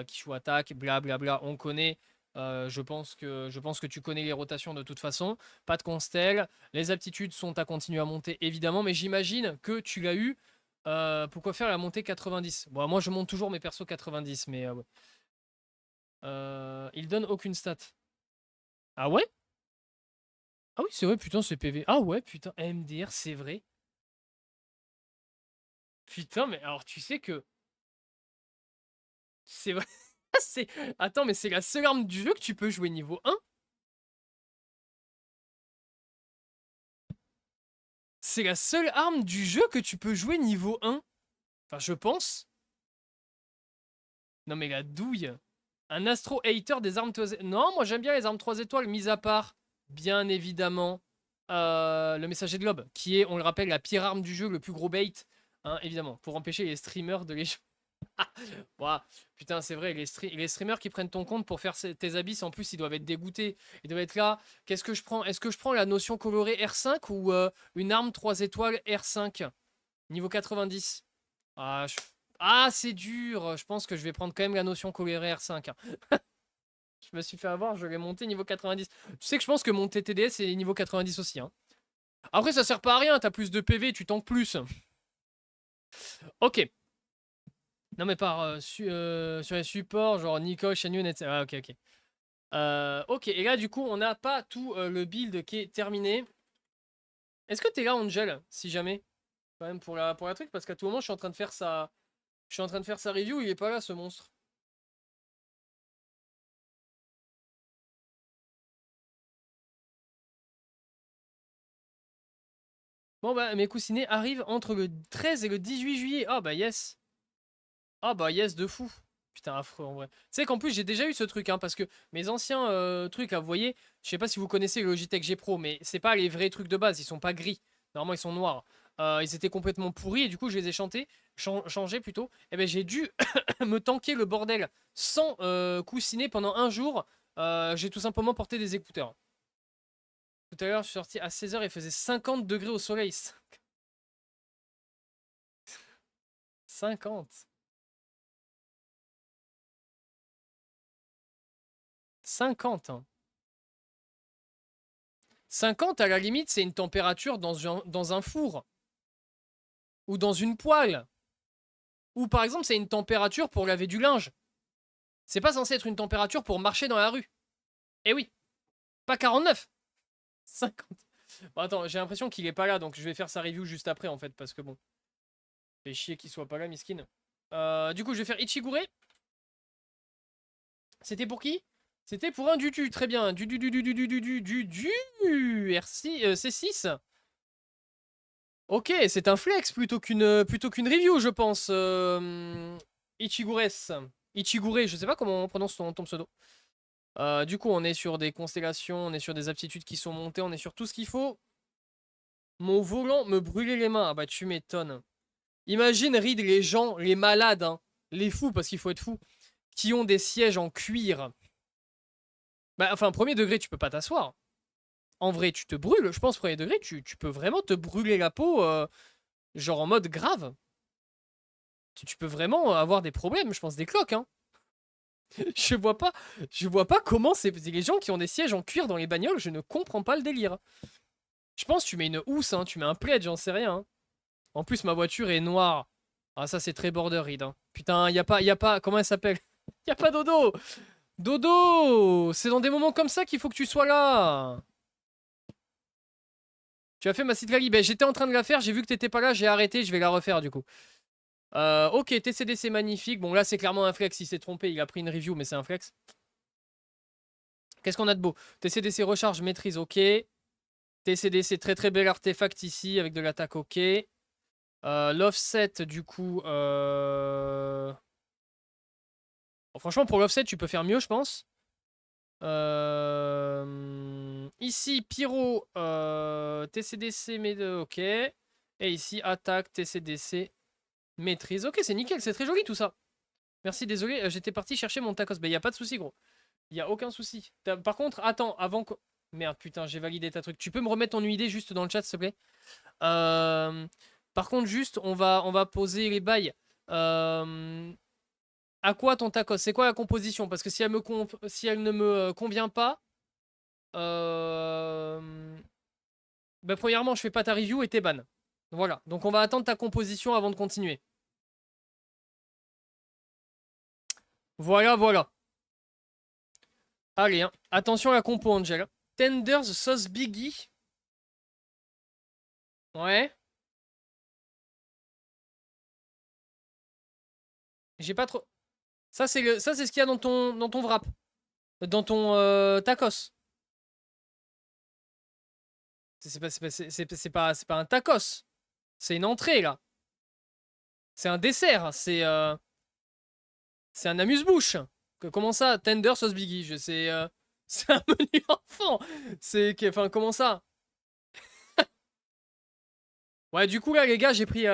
qui joue attaque, blablabla, on connaît. Je pense que tu connais les rotations de toute façon. Pas de constel. Les aptitudes sont à continuer à monter, évidemment, mais j'imagine que tu l'as eu. Pourquoi faire la montée 90? Bon, moi, je monte toujours mes persos 90, mais ouais. Il donne aucune stat. Ah ouais? Ah oui, c'est vrai, putain, c'est PV. Ah ouais, putain, MDR, c'est vrai. Putain, mais alors tu sais que... C'est vrai. Attends, mais c'est la seule arme du jeu que tu peux jouer niveau 1? C'est la seule arme du jeu que tu peux jouer niveau 1? Enfin, je pense. Non mais la douille. Un astro hater des armes 3 étoiles. Non, moi j'aime bien les armes 3 étoiles, mis à part, bien évidemment, le messager de l'aube, qui est, on le rappelle, la pire arme du jeu, le plus gros bait, hein, évidemment, pour empêcher les streamers de les jouer. Ouah, putain, c'est vrai, les streamers qui prennent ton compte pour faire tes abysses, en plus, ils doivent être dégoûtés. Ils doivent être là. Qu'est-ce que je prends? Est-ce que je prends la notion colorée R5 ou une arme 3 étoiles R5 niveau 90? Ah, c'est dur. Je pense que je vais prendre quand même la notion colorée R5. Hein. Je me suis fait avoir, je vais monter niveau 90. Tu sais que je pense que mon TTDS est niveau 90 aussi. Hein. Après, ça sert pas à rien. T'as plus de PV, tu tankes plus. Ok. Non, mais sur les supports, genre Nico, Shanyon, etc. Ah, ok, ok. Ok, et là, du coup, on n'a pas tout le build qui est terminé. Est-ce que t'es là, Angel, si jamais? Quand même pour la truc, parce qu'à tout moment, je suis en train de faire sa review, il est pas là, ce monstre. Bon, bah, mes coussinets arrivent entre le 13 et le 18 juillet. Ah, bah, yes. Ah, bah, yes, de fou. Putain, affreux en vrai. Tu sais qu'en plus, j'ai déjà eu ce truc, hein, parce que mes anciens trucs, là, vous voyez, je sais pas si vous connaissez le Logitech G Pro, mais c'est pas les vrais trucs de base, ils sont pas gris. Normalement, ils sont noirs. Ils étaient complètement pourris et du coup, je les ai changés plutôt. Et ben, j'ai dû me tanker le bordel sans coussiner pendant un jour. J'ai tout simplement porté des écouteurs. Tout à l'heure, je suis sorti à 16 h, il faisait 50 degrés au soleil. 50. 50. Hein. 50, à la limite, c'est une température dans un four. Ou dans une poêle. Ou par exemple, c'est une température pour laver du linge. C'est pas censé être une température pour marcher dans la rue. Eh oui. Pas 49. 50. Bon, attends, j'ai l'impression qu'il est pas là, donc je vais faire sa review juste après, en fait, parce que bon. Fait chier qu'il soit pas là, miskin. Du coup, je vais faire Ichigure. C'était pour qui? C'était pour un Dudu, très bien. R6, C6. Ok, c'est un flex plutôt qu'une review, je pense. Ichigures. Ichigure, je sais pas comment on prononce ton pseudo. Du coup, on est sur des constellations, on est sur des aptitudes qui sont montées, on est sur tout ce qu'il faut. Mon volant me brûlait les mains. Ah bah tu m'étonnes. Imagine, Reed, les gens, les malades, hein, les fous, parce qu'il faut être fou, qui ont des sièges en cuir. Bah, enfin, premier degré, tu peux pas t'asseoir. En vrai, tu te brûles. Je pense, premier degré, tu peux vraiment te brûler la peau, genre en mode grave. tu peux vraiment avoir des problèmes, je pense, des cloques, hein. Je vois pas, je vois pas comment c'est les gens qui ont des sièges en cuir dans les bagnoles, je ne comprends pas le délire. Je pense que tu mets une housse, hein, tu mets un plaid, j'en sais rien, hein. En plus, ma voiture est noire. Ah, ça, c'est très border read, hein. Putain, y a pas, comment elle s'appelle? Y a pas Dodo! Dodo! C'est dans des moments comme ça qu'il faut que tu sois là! Tu as fait ma Citrali? Ben, j'étais en train de la faire, j'ai vu que t'étais pas là, j'ai arrêté, je vais la refaire du coup. Ok, TCD c'est magnifique. Bon, là, c'est clairement un flex, il s'est trompé, il a pris une review, mais c'est un flex. Qu'est-ce qu'on a de beau? TCDC recharge, maîtrise, ok. TCDC, très très bel artefact ici, avec de l'attaque, ok. L'offset, du coup... Bon, franchement, pour l'offset, tu peux faire mieux, je pense. Ici, Pyro, TCDC, mais ok. Et ici, attaque, TCDC, maîtrise. Ok, c'est nickel, c'est très joli tout ça. Merci, désolé, j'étais parti chercher mon tacos. Bah, y a pas de souci, gros. Y a aucun souci. Par contre, attends, avant que... Merde, putain, j'ai validé ta truc. Tu peux me remettre ton UID juste dans le chat, s'il te plaît? Par contre, juste, on va poser les bails. À quoi ton tacos? C'est quoi la composition? Parce que si si elle ne me convient pas... Bah, premièrement, je fais pas ta review et t'es ban. Voilà, donc on va attendre ta composition avant de continuer. Voilà, voilà. Allez, hein. Attention à la compo, Angel. Tenders sauce Biggie. Ouais. J'ai pas trop... Ça, c'est ce qu'il y a dans ton wrap. Dans ton tacos. C'est pas un tacos. C'est une entrée, là. C'est un dessert. C'est un amuse-bouche. Comment ça? Tender sauce Biggie. C'est un menu enfant. Enfin, comment ça? Ouais, du coup, là, les gars, j'ai pris...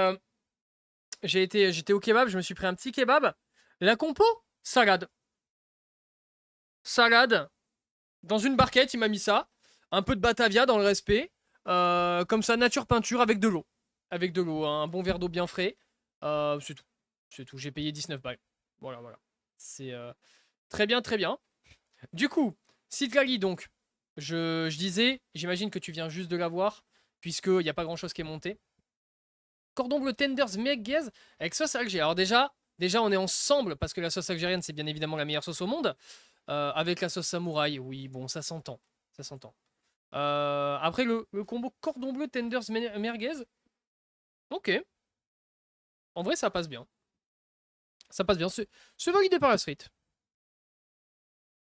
J'étais au kebab, je me suis pris un petit kebab. La compo, salade. Salade. Dans une barquette, il m'a mis ça. Un peu de Batavia dans le respect. Comme ça, nature peinture avec de l'eau. Avec de l'eau, hein, un bon verre d'eau bien frais. C'est tout. C'est tout. J'ai payé 19 balles. Voilà, voilà. C'est très bien, très bien. Du coup, Citlali, donc, je disais, j'imagine que tu viens juste de la voir, puisqu'il n'y a pas grand chose qui est monté. Cordon bleu tenders merguez avec sauce algérienne. Alors déjà on est ensemble parce que la sauce algérienne c'est bien évidemment la meilleure sauce au monde. Avec la sauce samouraï, oui bon ça s'entend, ça s'entend. Après le combo cordon bleu tenders merguez, ok. En vrai ça passe bien. Ça passe bien, c'est validé par la street.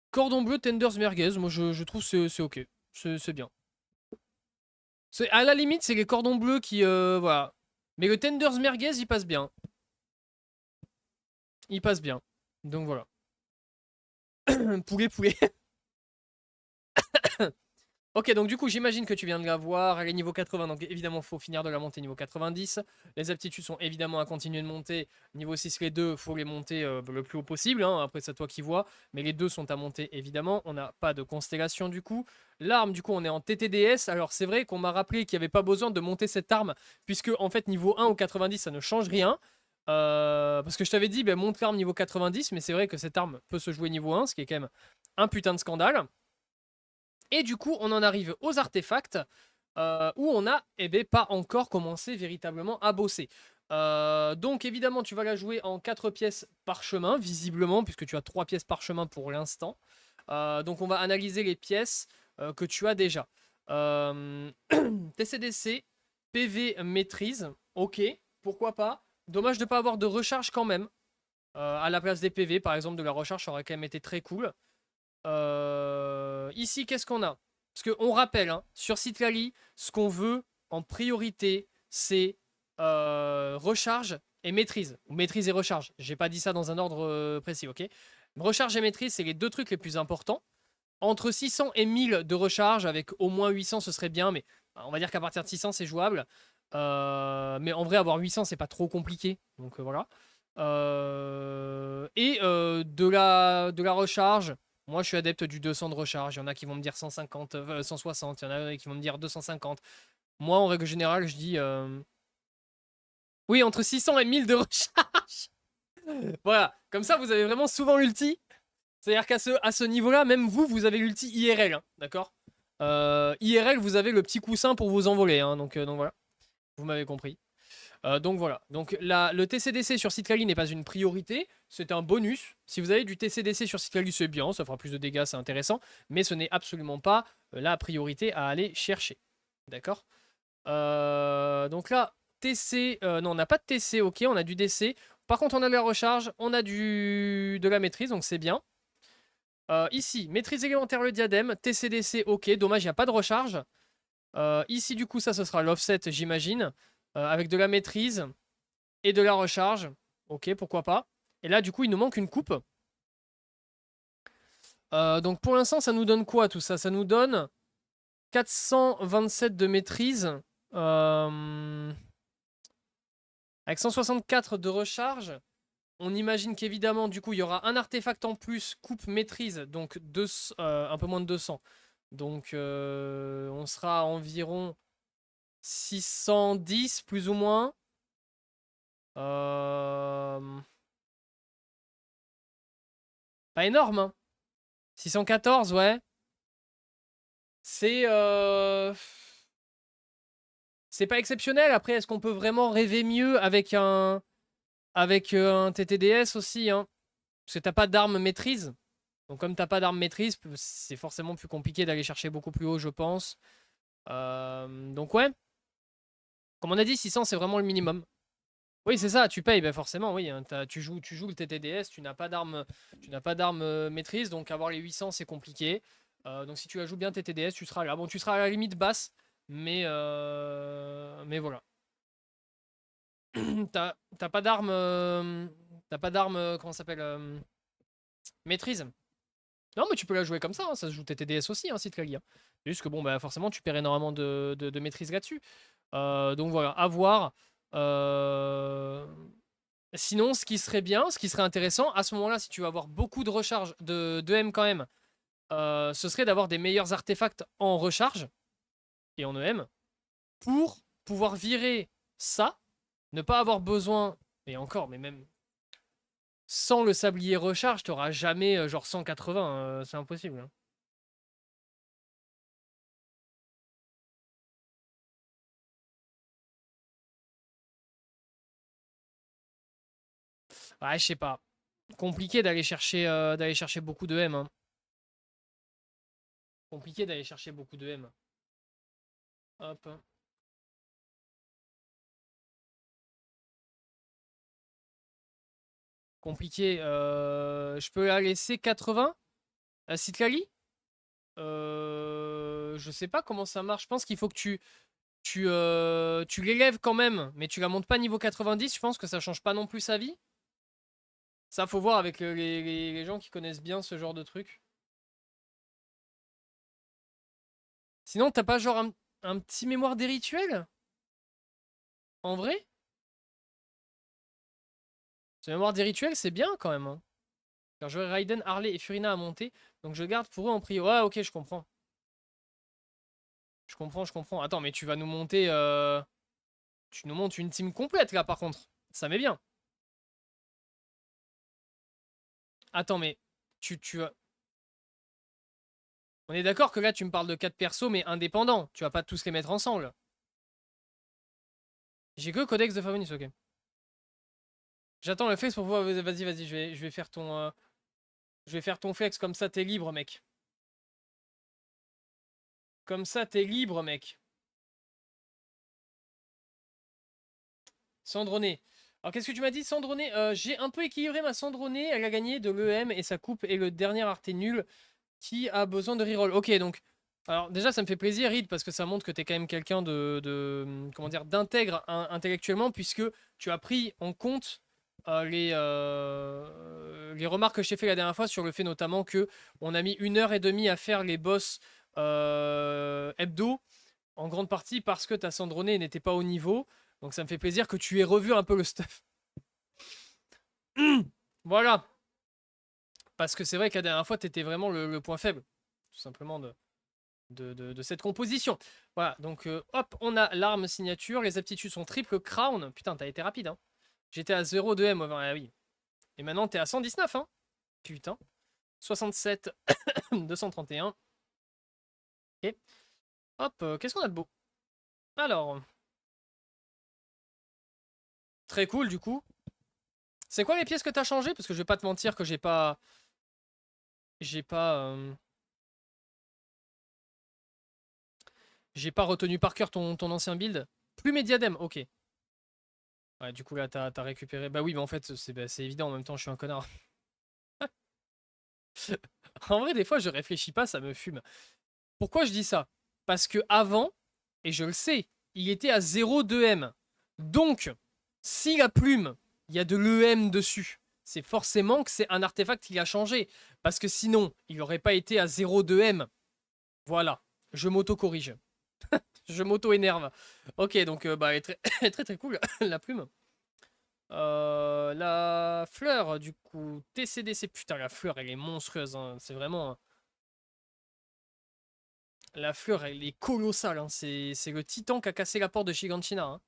Cordon bleu tenders merguez, moi je trouve c'est ok, c'est bien. À la limite c'est les cordons bleus qui voilà. Mais le tenders merguez il passe bien. Il passe bien. Donc voilà. Poulet, poulet. Ok, donc du coup, j'imagine que tu viens de la voir. Elle est niveau 80, donc évidemment, il faut finir de la monter niveau 90. Les aptitudes sont évidemment à continuer de monter. Niveau 6, les deux, il faut les monter le plus haut possible. Hein. Après, c'est toi qui vois. Mais les deux sont à monter, évidemment. On n'a pas de constellation, du coup. L'arme, du coup, on est en TTDS. Alors, c'est vrai qu'on m'a rappelé qu'il n'y avait pas besoin de monter cette arme, puisque, en fait, niveau 1 ou 90, ça ne change rien. Parce que je t'avais dit, ben, monte l'arme niveau 90, mais c'est vrai que cette arme peut se jouer niveau 1, ce qui est quand même un putain de scandale. Et du coup, on en arrive aux artefacts, où on a pas encore commencé véritablement à bosser. Donc évidemment, tu vas la jouer en 4 pièces parchemin, visiblement, puisque tu as 3 pièces parchemin pour l'instant. Donc on va analyser les pièces que tu as déjà. TCDC, PV maîtrise, ok, pourquoi pas. Dommage de ne pas avoir de recharge quand même. À la place des PV, par exemple, de la recharge, ça aurait quand même été très cool. Ici, qu'est-ce qu'on a? Parce qu'on rappelle, hein, sur Citlali, ce qu'on veut en priorité, c'est recharge et maîtrise. Ou maîtrise et recharge. J'ai pas dit ça dans un ordre précis, ok? Recharge et maîtrise, c'est les deux trucs les plus importants. Entre 600 et 1000 de recharge, avec au moins 800, ce serait bien, mais on va dire qu'à partir de 600, c'est jouable. Mais en vrai, avoir 800, c'est pas trop compliqué. Donc voilà. De la recharge, moi je suis adepte du 200 de recharge. Il y en a qui vont me dire 150, 160, il y en a qui vont me dire 250. Moi, en règle générale, je dis Oui, entre 600 et 1000 de recharge. Voilà, comme ça, vous avez vraiment souvent l'ulti. C'est-à-dire qu'à ce niveau-là, même vous avez l'ulti IRL, hein, d'accord IRL, vous avez le petit coussin pour vous envoler, hein, donc voilà, vous m'avez compris. Donc voilà, donc le TCDC sur Citlali n'est pas une priorité, c'est un bonus. Si vous avez du TCDC sur Citlali, c'est bien, ça fera plus de dégâts, c'est intéressant, mais ce n'est absolument pas la priorité à aller chercher. D'accord Donc là, TC, non, on n'a pas de TC, ok, on a du DC. Par contre, on a de la recharge, on a de la maîtrise, donc c'est bien. Ici, maîtrise élémentaire le diadème, TCDC, ok, dommage, il n'y a pas de recharge. Ici, du coup, ça, ce sera l'offset, j'imagine, avec de la maîtrise et de la recharge. Ok, pourquoi pas. Et là, du coup, il nous manque une coupe. Donc, pour l'instant, ça nous donne quoi, tout ça? Ça nous donne 427 de maîtrise. Avec 164 de recharge. On imagine qu'évidemment, du coup, il y aura un artefact en plus, coupe maîtrise, donc un peu moins de 200. Donc, on sera à environ 610, plus ou moins. Pas énorme, hein. 614, ouais. C'est... C'est pas exceptionnel. Après, est-ce qu'on peut vraiment rêver mieux avec un TTDS aussi, hein? Parce que t'as pas d'arme maîtrise. Donc comme t'as pas d'arme maîtrise, c'est forcément plus compliqué d'aller chercher beaucoup plus haut, je pense. Donc ouais. Comme on a dit, 600, c'est vraiment le minimum. Oui, c'est ça, tu payes, ben forcément, oui, hein, tu joues le TTDS, tu n'as pas d'arme maîtrise, donc avoir les 800, c'est compliqué. Donc si tu la joues bien TTDS, tu seras là. Bon, tu seras à la limite basse, mais voilà. T'as pas d'arme, comment ça s'appelle, maîtrise. Non, mais tu peux la jouer comme ça se joue TTDS aussi, hein, si tu la lis, hein. C'est juste que bon, bah forcément, tu perds énormément de maîtrise là-dessus. Donc voilà, à voir. Euh, Sinon, ce qui serait bien, ce qui serait intéressant, à ce moment-là, si tu veux avoir beaucoup de recharge de M quand même, ce serait d'avoir des meilleurs artefacts en recharge et en EM pour pouvoir virer ça, ne pas avoir besoin, et encore, mais même sans le sablier recharge, t'auras jamais genre 180, c'est impossible, hein. Ouais, je sais pas. Compliqué d'aller chercher beaucoup de M, hein. Compliqué d'aller chercher beaucoup de M. Hop. Compliqué. Je peux la laisser 80 à Citlali. Je sais pas comment ça marche. Je pense qu'il faut que tu l'élèves quand même, mais tu la montes pas niveau 90. Je pense que ça change pas non plus sa vie. Ça, faut voir avec les gens qui connaissent bien ce genre de truc. Sinon, t'as pas genre un petit mémoire des rituels? En vrai? Ce mémoire des rituels, c'est bien quand même, hein. Car j'aurai Raiden, Harley et Furina à monter, donc je garde pour eux en prio. Ouais, ok, je comprends. Je comprends, je comprends. Attends, mais tu vas nous monter. Tu nous montes une team complète là, par contre. Ça m'est bien. Attends, mais tu. On est d'accord que là, tu me parles de 4 persos, mais indépendants. Tu vas pas tous les mettre ensemble. J'ai que Codex de Favonis, ok. J'attends le flex pour pouvoir. Vas-y, vas-y, je vais faire ton flex, comme ça, t'es libre, mec. Comme ça, t'es libre, mec. Sandroné. Alors, qu'est-ce que tu m'as dit, Sandroné? J'ai un peu équilibré ma Sandroné. Elle a gagné de l'EM et sa coupe est le dernier arté nul qui a besoin de reroll. Ok, donc. Alors, déjà, ça me fait plaisir, Reed, parce que ça montre que t'es quand même quelqu'un comment dire, d'intègre intellectuellement, puisque tu as pris en compte les remarques que je t'ai fait la dernière fois sur le fait notamment que on a mis 1 heure et demie à faire les boss hebdo, en grande partie parce que ta Sandroné n'était pas au niveau. Donc ça me fait plaisir que tu aies revu un peu le stuff. Voilà. Parce que c'est vrai que la dernière fois, t'étais vraiment le point faible. Tout simplement de cette composition. Voilà, donc hop, on a l'arme signature. Les aptitudes sont triple crown. Putain, t'as été rapide, hein. J'étais à 0,2M. Ah oui. Et maintenant, t'es à 119, hein. Putain. 67, 231. Ok. Hop, qu'est-ce qu'on a de beau? Alors. Très cool, du coup. C'est quoi les pièces que t'as changées? Parce que je vais pas te mentir que j'ai pas... J'ai pas... J'ai pas retenu par cœur ton ancien build. Plume et diadème, ok. Ouais, du coup, là, t'as récupéré... Bah oui, mais en fait, c'est évident. En même temps, je suis un connard. En vrai, des fois, je réfléchis pas, ça me fume. Pourquoi je dis ça? Parce que avant, et je le sais, il était à 0,2M. Donc, si la plume, il y a de l'EM dessus, c'est forcément que c'est un artefact qui a changé. Parce que sinon, il n'aurait pas été à 0,2M. Voilà, je m'auto-corrige. Je m'auto-énerve. Ok, donc bah, elle est très très très cool, la plume. La fleur, du coup, TCDC. Putain, la fleur, elle est monstrueuse. Hein. C'est vraiment... La fleur, elle est colossale. Hein. C'est le titan qui a cassé la porte de Shiganshina.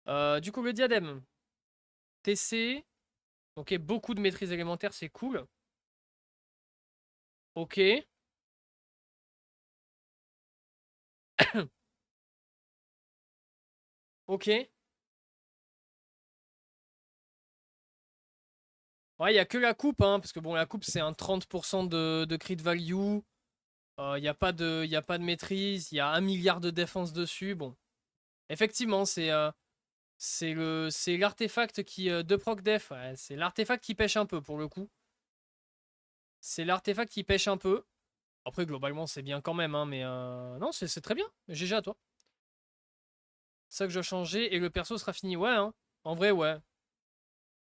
Hein. Du coup, le diadème. TC. Ok, beaucoup de maîtrise élémentaire, c'est cool. Ok. Ok. Ouais, il n'y a que la coupe, hein, parce que bon, la coupe, c'est un 30% de crit value. Il n'y a pas de maîtrise. Il y a 1 milliard de défense dessus. Bon. Effectivement, c'est l'artefact qui... de proc def. Ouais, c'est l'artefact qui pêche un peu, pour le coup. C'est l'artefact qui pêche un peu. Après, globalement, c'est bien quand même, hein, mais non, c'est très bien. GG à toi. C'est ça que je dois changer et le perso sera fini. Ouais, hein. En vrai, ouais.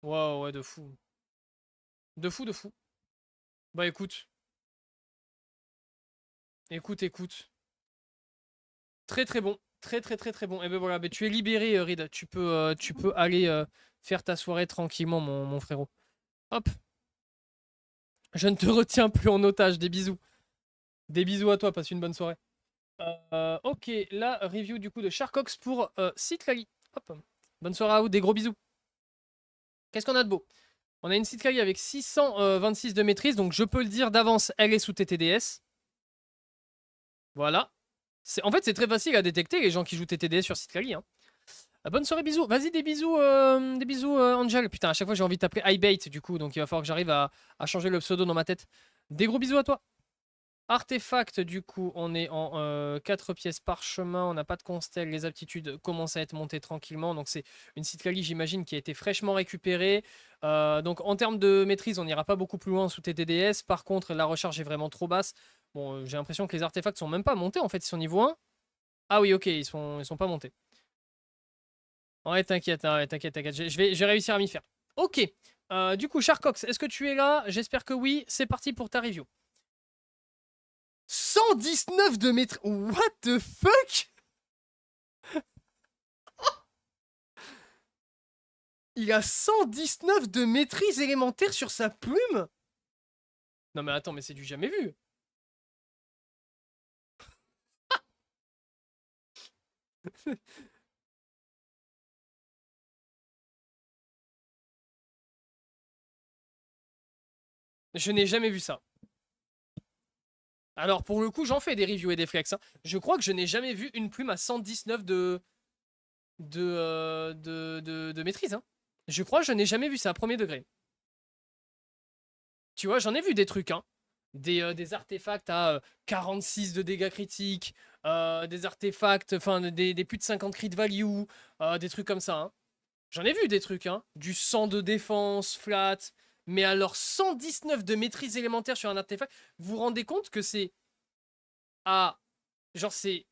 Ouais, ouais, de fou. De fou, de fou. Bah écoute. Écoute, écoute. Très très bon. Très très très très bon. Et ben voilà, ben, tu es libéré, Reed. Tu peux aller faire ta soirée tranquillement, mon frérot. Hop. Je ne te retiens plus en otage. Des bisous. Des bisous à toi, passe une bonne soirée. Ok, la review du coup de Sharkox pour Citlali. Hop. Bonne soirée à vous, des gros bisous. Qu'est-ce qu'on a de beau? On a une Citlali avec 626 de maîtrise, donc je peux le dire d'avance, elle est sous TTDS. Voilà. En fait, c'est très facile à détecter les gens qui jouent TTDS sur Citlali. Hein. Bonne soirée, bisous. Vas-y, des bisous, Angel. Putain, à chaque fois, j'ai envie de t'appeler iBait, du coup, donc il va falloir que j'arrive à changer le pseudo dans ma tête. Des gros bisous à toi. Artefact, du coup, on est en 4 pièces parchemin, on n'a pas de constel, les aptitudes commencent à être montées tranquillement, donc c'est une Citlali, j'imagine, qui a été fraîchement récupérée. Donc en termes de maîtrise, on n'ira pas beaucoup plus loin sous TTDS, par contre, la recharge est vraiment trop basse. Bon, j'ai l'impression que les artefacts sont même pas montés, en fait, ils sont niveau 1. Ah oui, ok, ils sont pas montés. Ouais, t'inquiète, hein, ouais, t'inquiète, t'inquiète, je vais réussir à m'y faire. Ok, du coup, Sharkox, est-ce que tu es là? J'espère que oui, c'est parti pour ta review. 119 de maîtrise. What the fuck? Il a 119 de maîtrise élémentaire sur sa plume? Non mais attends, mais c'est du jamais vu. Je n'ai jamais vu ça. Alors pour le coup, j'en fais des reviews et des flex. Hein. Je crois que je n'ai jamais vu une plume à 119 de maîtrise. Hein. Je crois que je n'ai jamais vu ça à premier degré. Tu vois, j'en ai vu des trucs. Hein. Des artefacts à 46 de dégâts critiques, des artefacts, enfin des plus de 50 crit value, des trucs comme ça. Hein. J'en ai vu des trucs, hein. Du 100 de défense, flat. Mais alors 119 de maîtrise élémentaire sur un artefact, vous vous rendez compte que c'est à... Genre c'est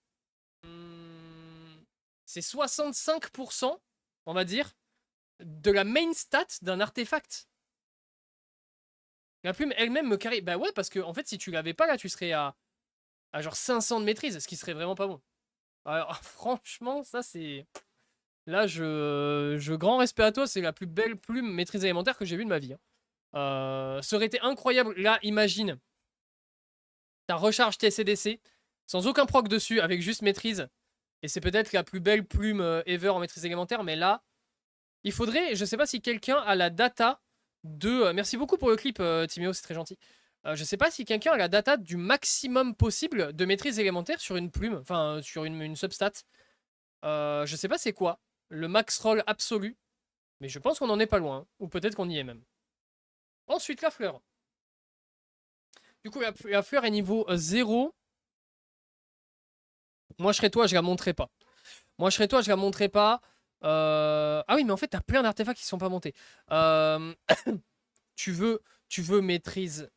65%, on va dire, de la main stat d'un artefact. La plume elle-même me carry. Bah ouais, parce que en fait, si tu l'avais pas là, tu serais à genre 500 de maîtrise, ce qui serait vraiment pas bon. Alors franchement, ça c'est... Là, grand respect à toi, c'est la plus belle plume maîtrise élémentaire que j'ai vue de ma vie. Hein. Ça aurait été incroyable. Là, imagine, ta recharge TCDC, sans aucun proc dessus, avec juste maîtrise. Et c'est peut-être la plus belle plume ever en maîtrise élémentaire, mais là, il faudrait, je sais pas si quelqu'un a la data de... merci beaucoup pour le clip, Timéo, c'est très gentil. Je sais pas si quelqu'un a la data du maximum possible de maîtrise élémentaire sur une plume, enfin sur une substat. Je sais pas c'est quoi, le max roll absolu, mais je pense qu'on en est pas loin, hein. Ou peut-être qu'on y est même. Ensuite, la fleur. Du coup, la fleur est niveau 0. Moi, je serais toi, je la montrerai pas. Moi, je serais toi, je la montrerai pas. Ah oui, mais en fait, t'as plein d'artefacts qui sont pas montés. Euh, tu veux, tu veux maîtrise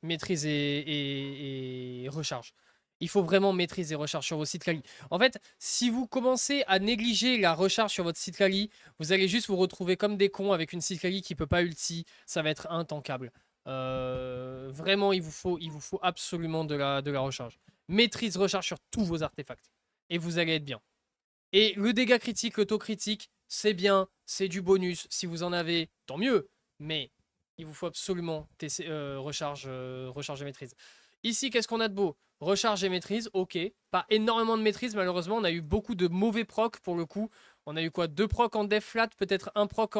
et recharge. Il faut vraiment maîtrise et recharge sur vos sites Kali. En fait, si vous commencez à négliger la recharge sur votre site Kali, vous allez juste vous retrouver comme des cons avec une site Kali qui peut pas ulti. Ça va être intankable. Vraiment, il vous faut absolument de la recharge. Maîtrise recharge sur tous vos artefacts. Et vous allez être bien. Et le dégât critique, le taux critique, c'est bien, c'est du bonus. Si vous en avez, tant mieux. Mais il vous faut absolument recharge et maîtrise. Ici, qu'est-ce qu'on a de beau? Recharge et maîtrise, ok. Pas énormément de maîtrise, malheureusement. On a eu beaucoup de mauvais procs pour le coup. On a eu quoi? 2 procs en def flat, peut-être un proc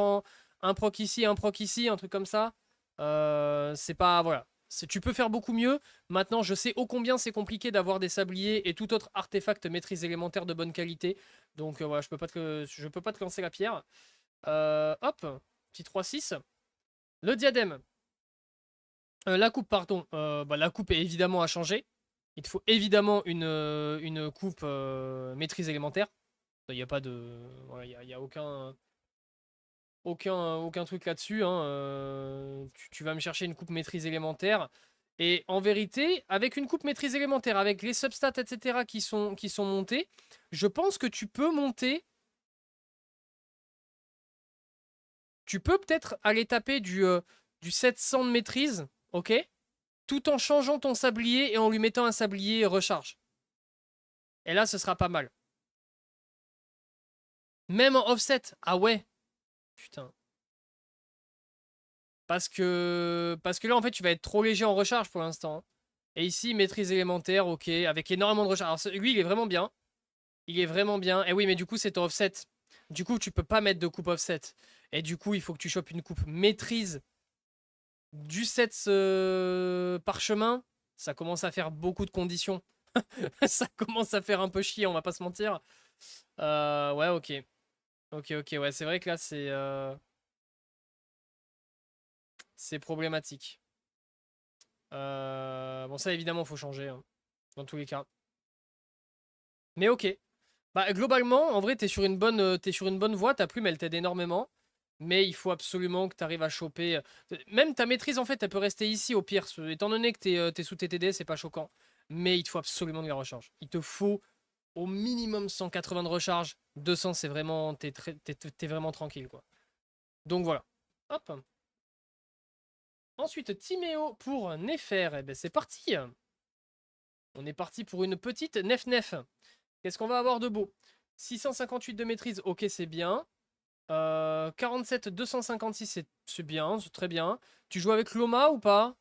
ici, un proc ici, un truc comme ça. C'est pas... Voilà. Tu peux faire beaucoup mieux. Maintenant, je sais ô combien c'est compliqué d'avoir des sabliers et tout autre artefact maîtrise élémentaire de bonne qualité. Donc voilà, je peux pas te lancer la pierre. Hop, petit 3-6. Le diadème. La coupe, pardon. La coupe est évidemment à changer. Il te faut évidemment une coupe maîtrise élémentaire. Il n'y a pas de. Voilà, il y a aucun truc là-dessus, hein. Tu vas me chercher une coupe maîtrise élémentaire. Et en vérité, avec une coupe maîtrise élémentaire, avec les substats, etc., qui sont montés, je pense que tu peux monter. Tu peux peut-être aller taper du 700 de maîtrise, ok? Tout en changeant ton sablier et en lui mettant un sablier recharge. Et là, ce sera pas mal. Même en offset. Ah ouais. Putain. Parce que là, en fait, tu vas être trop léger en recharge pour l'instant, hein. Et ici, maîtrise élémentaire, ok, avec énormément de recharge. Alors, lui, il est vraiment bien. Il est vraiment bien. Et oui, mais du coup, c'est ton offset. Du coup, tu peux pas mettre de coupe offset. Et du coup, il faut que tu chopes une coupe maîtrise du 7 parchemin. Ça commence à faire beaucoup de conditions. Ça commence à faire un peu chier, on va pas se mentir. Ouais, ok. Ok, ouais, c'est vrai que là, c'est problématique. Bon, ça, évidemment, faut changer, hein, dans tous les cas. Mais ok. Bah, globalement, en vrai, t'es sur une bonne voie. Ta plume, elle t'aide énormément. Mais il faut absolument que tu arrives à choper. Même ta maîtrise, en fait, elle peut rester ici au pire. Étant donné que t'es sous TTD, c'est pas choquant. Mais il te faut absolument de la recharge. Il te faut au minimum 180 de recharge. 200, c'est vraiment. T'es vraiment tranquille, quoi. Donc voilà. Hop. Ensuite, Timéo pour Nefer. Eh ben, c'est parti. On est parti pour une petite nef-nef. Qu'est-ce qu'on va avoir de beau? 658 de maîtrise, ok, c'est bien. 47, 256, c'est bien, c'est très bien. Tu joues avec Loma ou pas?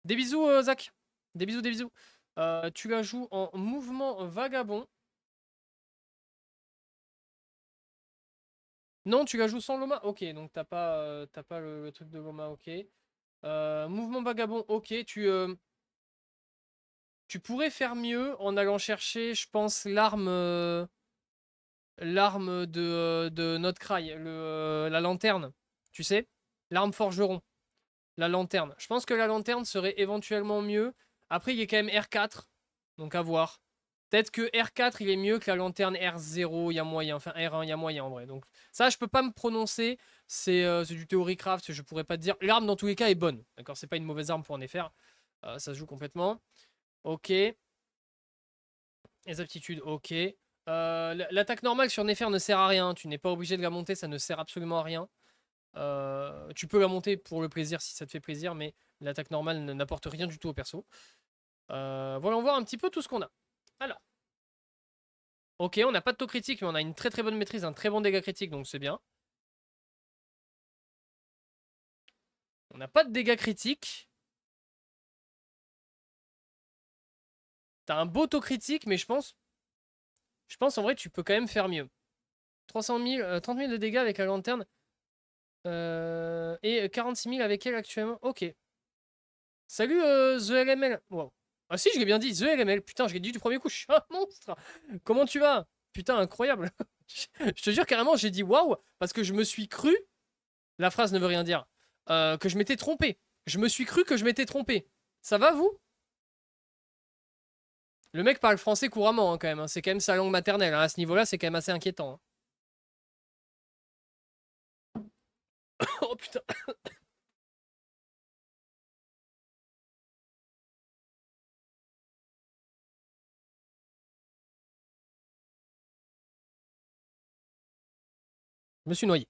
Des bisous, Zach. Des bisous, des bisous. Tu la joues en mouvement vagabond. Non, tu la joues sans Loma. Ok, donc t'as pas le truc de Loma, ok. Mouvement vagabond, ok. Tu pourrais faire mieux en allant chercher, je pense, l'arme de notre cry, la lanterne, tu sais? L'arme forgeron. La lanterne. Je pense que la lanterne serait éventuellement mieux. Après, il est quand même R4. Donc à voir. Peut-être que R4 il est mieux que la lanterne R0, il y a moyen. Enfin R1, il y a moyen en vrai. Donc ça, je peux pas me prononcer. C'est du Theorycraft, je pourrais pas te dire. L'arme dans tous les cas est bonne. D'accord, c'est pas une mauvaise arme pour en faire. Ça se joue complètement. Ok. Les aptitudes, ok. L'attaque normale sur Nefer ne sert à rien. Tu n'es pas obligé de la monter, ça ne sert absolument à rien. Tu peux la monter pour le plaisir si ça te fait plaisir, mais l'attaque normale n'apporte rien du tout au perso. Voilà, on voit un petit peu tout ce qu'on a. Alors, ok, on n'a pas de taux critique, mais on a une très très bonne maîtrise, un très bon dégât critique, donc c'est bien. On n'a pas de dégâts critiques. T'as un beau taux critique, mais je pense en vrai, tu peux quand même faire mieux. 300 000, 30 000 de dégâts avec la lanterne. Et 46 000 avec elle actuellement. Ok. Salut The LML. Wow. Ah si, je l'ai bien dit, The LML. Putain, je l'ai dit du premier coup. Je suis un monstre. Comment tu vas? Putain, incroyable. Je te jure, carrément, j'ai dit waouh parce que je me suis cru. La phrase ne veut rien dire. Que je m'étais trompé. Je me suis cru que je m'étais trompé. Ça va, vous? Le mec parle français couramment, hein, quand même. Hein. C'est quand même sa langue maternelle. Hein. À ce niveau-là, c'est quand même assez inquiétant. Hein. Oh putain. Je me suis noyé.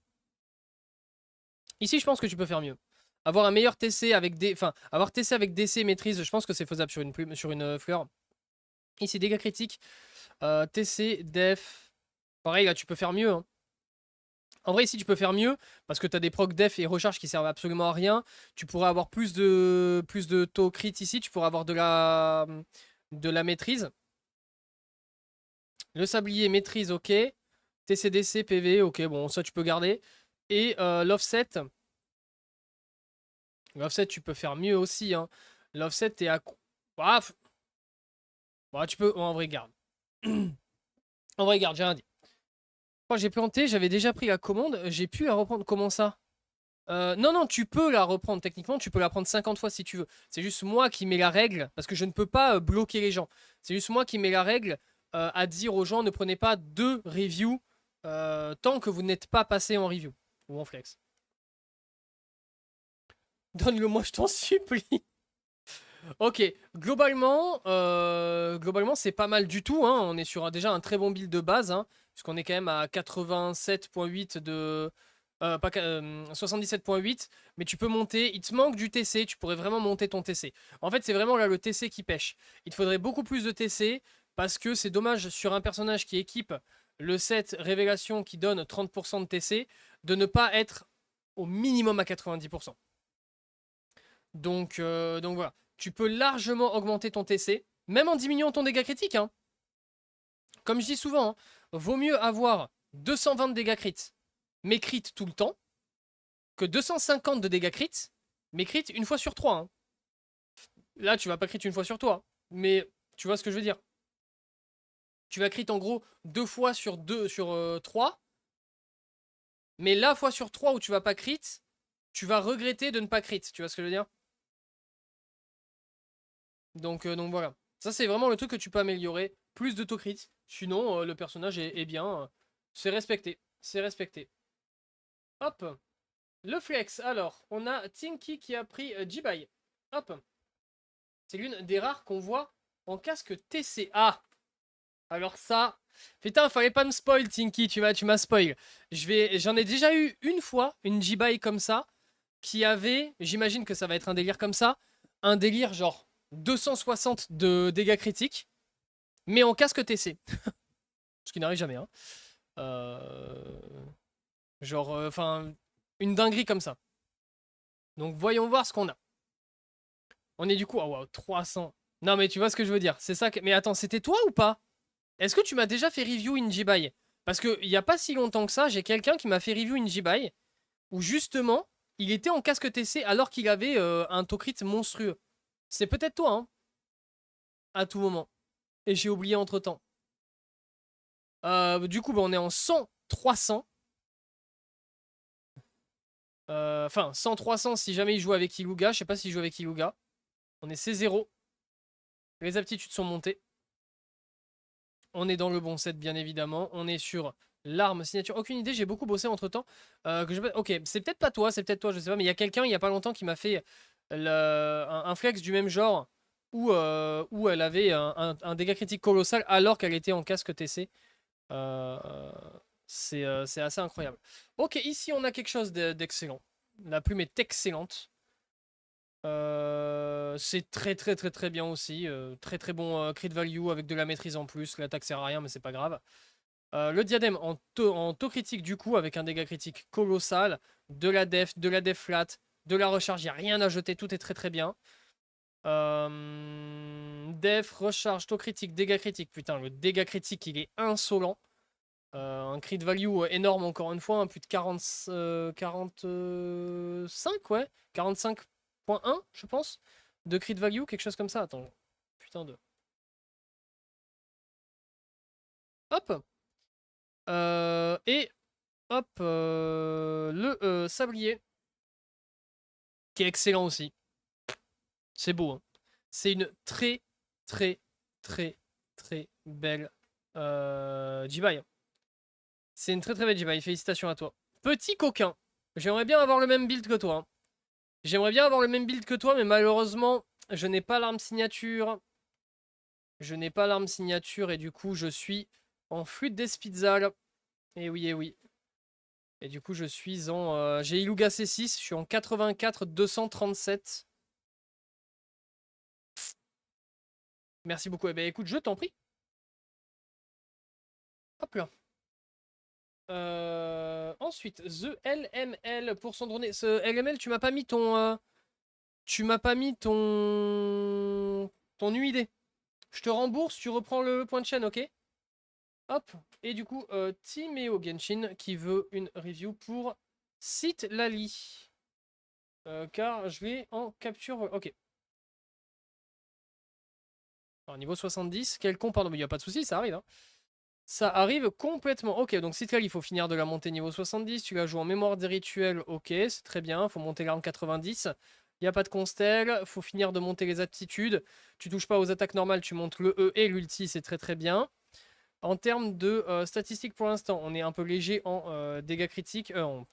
Ici, je pense que tu peux faire mieux. Avoir un meilleur TC avec des. Enfin, avoir TC avec DC maîtrise, je pense que c'est faisable sur une, sur une fleur. Ici, dégâts critiques. TC, def. Pareil, là, tu peux faire mieux. Hein. En vrai, ici, tu peux faire mieux parce que tu as des procs def et recharge qui servent absolument à rien. Tu pourrais avoir plus de taux crit ici. Tu pourrais avoir de la maîtrise. Le sablier, maîtrise, ok. TCDC, PV, ok, bon, ça tu peux garder. Et l'offset. L'offset, tu peux faire mieux aussi. Hein. L'offset, t'es à. Ah, bah, tu peux. En vrai, garde. En vrai, garde, j'ai rien dit. Quand j'ai planté, j'avais déjà pris la commande. J'ai pu la reprendre. Comment ça? Non, non, tu peux la reprendre techniquement. Tu peux la prendre 50 fois si tu veux. C'est juste moi qui mets la règle. Parce que je ne peux pas bloquer les gens. C'est juste moi qui mets la règle à dire aux gens ne prenez pas deux reviews tant que vous n'êtes pas passé en review. Ou en flex. Donne-le-moi, je t'en supplie. Ok, globalement c'est pas mal du tout. Hein. On est sur déjà un très bon build de base, hein, puisqu'on est quand même à 87.8 de. Pas, 77.8, mais tu peux monter. Il te manque du TC, tu pourrais vraiment monter ton TC. En fait, c'est vraiment là le TC qui pêche. Il te faudrait beaucoup plus de TC parce que c'est dommage sur un personnage qui équipe le set révélation qui donne 30% de TC de ne pas être au minimum à 90%. Donc voilà. Tu peux largement augmenter ton TC, même en diminuant ton dégâts critique. Hein. Comme je dis souvent, hein, vaut mieux avoir 220 de dégâts crit, mais crit tout le temps, que 250 de dégâts crit, mais crit une fois sur 3. Hein. Là, tu vas pas crit une fois sur toi, mais tu vois ce que je veux dire. Tu vas crit en gros 2 fois sur 3, mais la fois sur 3 où tu vas pas crit, tu vas regretter de ne pas crit. Tu vois ce que je veux dire? Donc voilà. Ça, c'est vraiment le truc que tu peux améliorer. Plus de taux crit. Sinon, le personnage est bien. C'est respecté. C'est respecté. Hop. Le flex. Alors, on a Tinky qui a pris Jibai. Hop. C'est l'une des rares qu'on voit en casque TCA. Alors ça... Putain, fallait pas me spoil, Tinky. Tu m'as spoil. J'en ai déjà eu une fois, une Jibai comme ça, qui avait... J'imagine que ça va être un délire comme ça. Un délire genre 260 de dégâts critiques, mais en casque TC. Ce qui n'arrive jamais. Hein. Genre, enfin, une dinguerie comme ça. Donc voyons voir ce qu'on a. On est du coup, oh wow, 300. Non mais tu vois ce que je veux dire. C'est ça que... Mais attends, c'était toi ou pas? Est-ce que tu m'as déjà fait review Injibai? Parce que il y a pas si longtemps que ça, j'ai quelqu'un qui m'a fait review Injibai où justement, il était en casque TC alors qu'il avait un taux crit monstrueux. C'est peut-être toi, hein, à tout moment. Et j'ai oublié entre-temps. Du coup, bah, on est en 100, 300. Enfin, 100, 300 si jamais il joue avec Iluga. Je sais pas s'il joue avec Iluga. On est C0. Les aptitudes sont montées. On est dans le bon set, bien évidemment. On est sur l'arme signature. Aucune idée, j'ai beaucoup bossé entre temps. Ok, c'est peut-être pas toi, c'est peut-être toi, je sais pas. Mais il y a quelqu'un, il y a pas longtemps, qui m'a fait un flex du même genre où elle avait un dégât critique colossal alors qu'elle était en casque TC. Euh, c'est assez incroyable. Ok, ici on a quelque chose d'excellent. La plume est excellente. C'est très très très très bien aussi. Très très bon crit value avec de la maîtrise en plus. L'attaque sert à rien mais c'est pas grave. Le diadème en taux critique du coup avec un dégât critique colossal. De la def flat, de la recharge. Il n'y a rien à jeter, tout est très très bien. Def, recharge, taux critique, dégâts critiques. Putain, le dégât critique, il est insolent. Un crit value énorme encore une fois, hein, plus de 45, ouais. 45,1, je pense. De crit value, quelque chose comme ça. Attends. Putain de... Hop. Et hop, le sablier, qui est excellent aussi. C'est beau, hein. C'est une très, très, très, très belle Jibai. C'est une très très belle Jibai, félicitations à toi. Petit coquin, j'aimerais bien avoir le même build que toi, hein. J'aimerais bien avoir le même build que toi, mais malheureusement, je n'ai pas l'arme signature. Je n'ai pas l'arme signature et du coup, je suis en flûte d'Espitzal. Et oui, et oui. Et du coup, je suis en... j'ai Iluga C6, je suis en 84 237. Merci beaucoup. Eh ben écoute, je t'en prie. Hop là. Ensuite, The LML pour son drone. Ce LML, tu m'as pas mis ton... tu m'as pas mis ton UID. Je te rembourse, tu reprends le point de chaîne, ok? Hop. Et du coup, Timeo Genshin qui veut une review pour Site Lali. Car je l'ai en capture... Ok. Alors, niveau 70, quel con, pardon, mais il n'y a pas de souci, ça arrive, hein. Ça arrive complètement. Ok, donc Citral, il faut finir de la monter niveau 70. Tu la joues en mémoire des rituels. Ok, c'est très bien. Il faut monter l'arme 90. Il n'y a pas de constel. Il faut finir de monter les aptitudes. Tu touches pas aux attaques normales. Tu montes le E et l'ulti. C'est très très bien. En termes de statistiques pour l'instant, on est un peu léger en dégâts critiques. En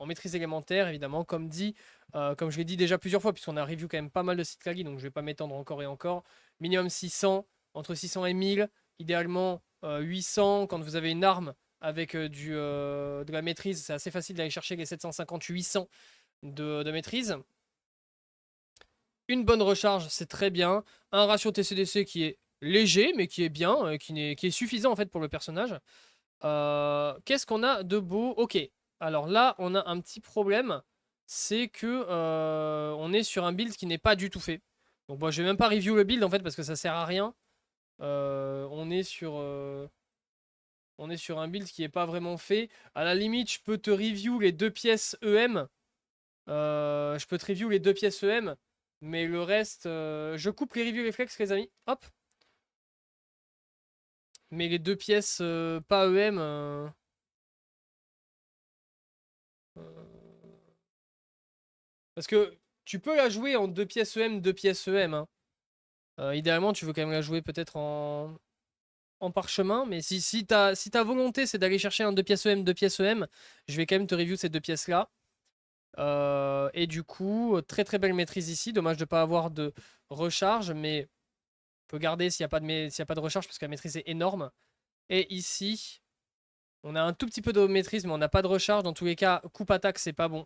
maîtrise élémentaire, évidemment. Comme dit, comme je l'ai dit déjà plusieurs fois, puisqu'on a review quand même pas mal de Citral, donc je vais pas m'étendre encore et encore. Minimum 600. Entre 600 et 1000. Idéalement 800 quand vous avez une arme avec de la maîtrise. C'est assez facile d'aller chercher les 750-800 de maîtrise. Une bonne recharge, c'est très bien. Un ratio TCDC qui est léger, mais qui est bien, qui est suffisant en fait pour le personnage. Qu'est-ce qu'on a de beau? Ok, alors là, on a un petit problème. C'est que on est sur un build qui n'est pas du tout fait. Donc bon, je vais même pas review le build en fait parce que ça sert à rien. On est sur un build qui n'est pas vraiment fait. À la limite, je peux te review les 2 pièces EM. Je peux te review les 2 pièces EM. Mais le reste, je coupe les reviews réflexes, les amis. Hop. Mais les 2 pièces pas EM. Parce que tu peux la jouer en 2 pièces EM, 2 pièces EM, hein. Idéalement, tu veux quand même la jouer peut-être en parchemin. Mais si ta volonté, c'est d'aller chercher un 2 pièces EM, 2 pièces EM, je vais quand même te review ces 2 pièces-là. Et du coup, très très belle maîtrise ici. Dommage de ne pas avoir de recharge, mais on peut garder s'il n'y a pas de recharge parce que la maîtrise est énorme. Et ici, on a un tout petit peu de maîtrise, mais on n'a pas de recharge. Dans tous les cas, coupe attaque, c'est pas bon.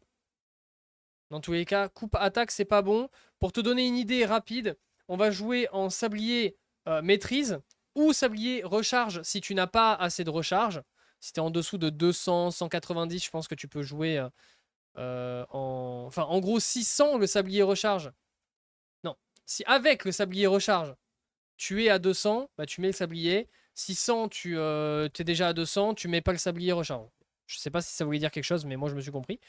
Dans tous les cas, coupe attaque, c'est pas bon. Pour te donner une idée rapide, on va jouer en sablier maîtrise ou sablier recharge si tu n'as pas assez de recharge. Si tu es en dessous de 200, 190, je pense que tu peux jouer en gros 600 le sablier recharge. Non, si avec le sablier recharge, tu es à 200, bah tu mets le sablier. 600, tu es déjà à 200, tu mets pas le sablier recharge. Je sais pas si ça voulait dire quelque chose, mais moi je me suis compris.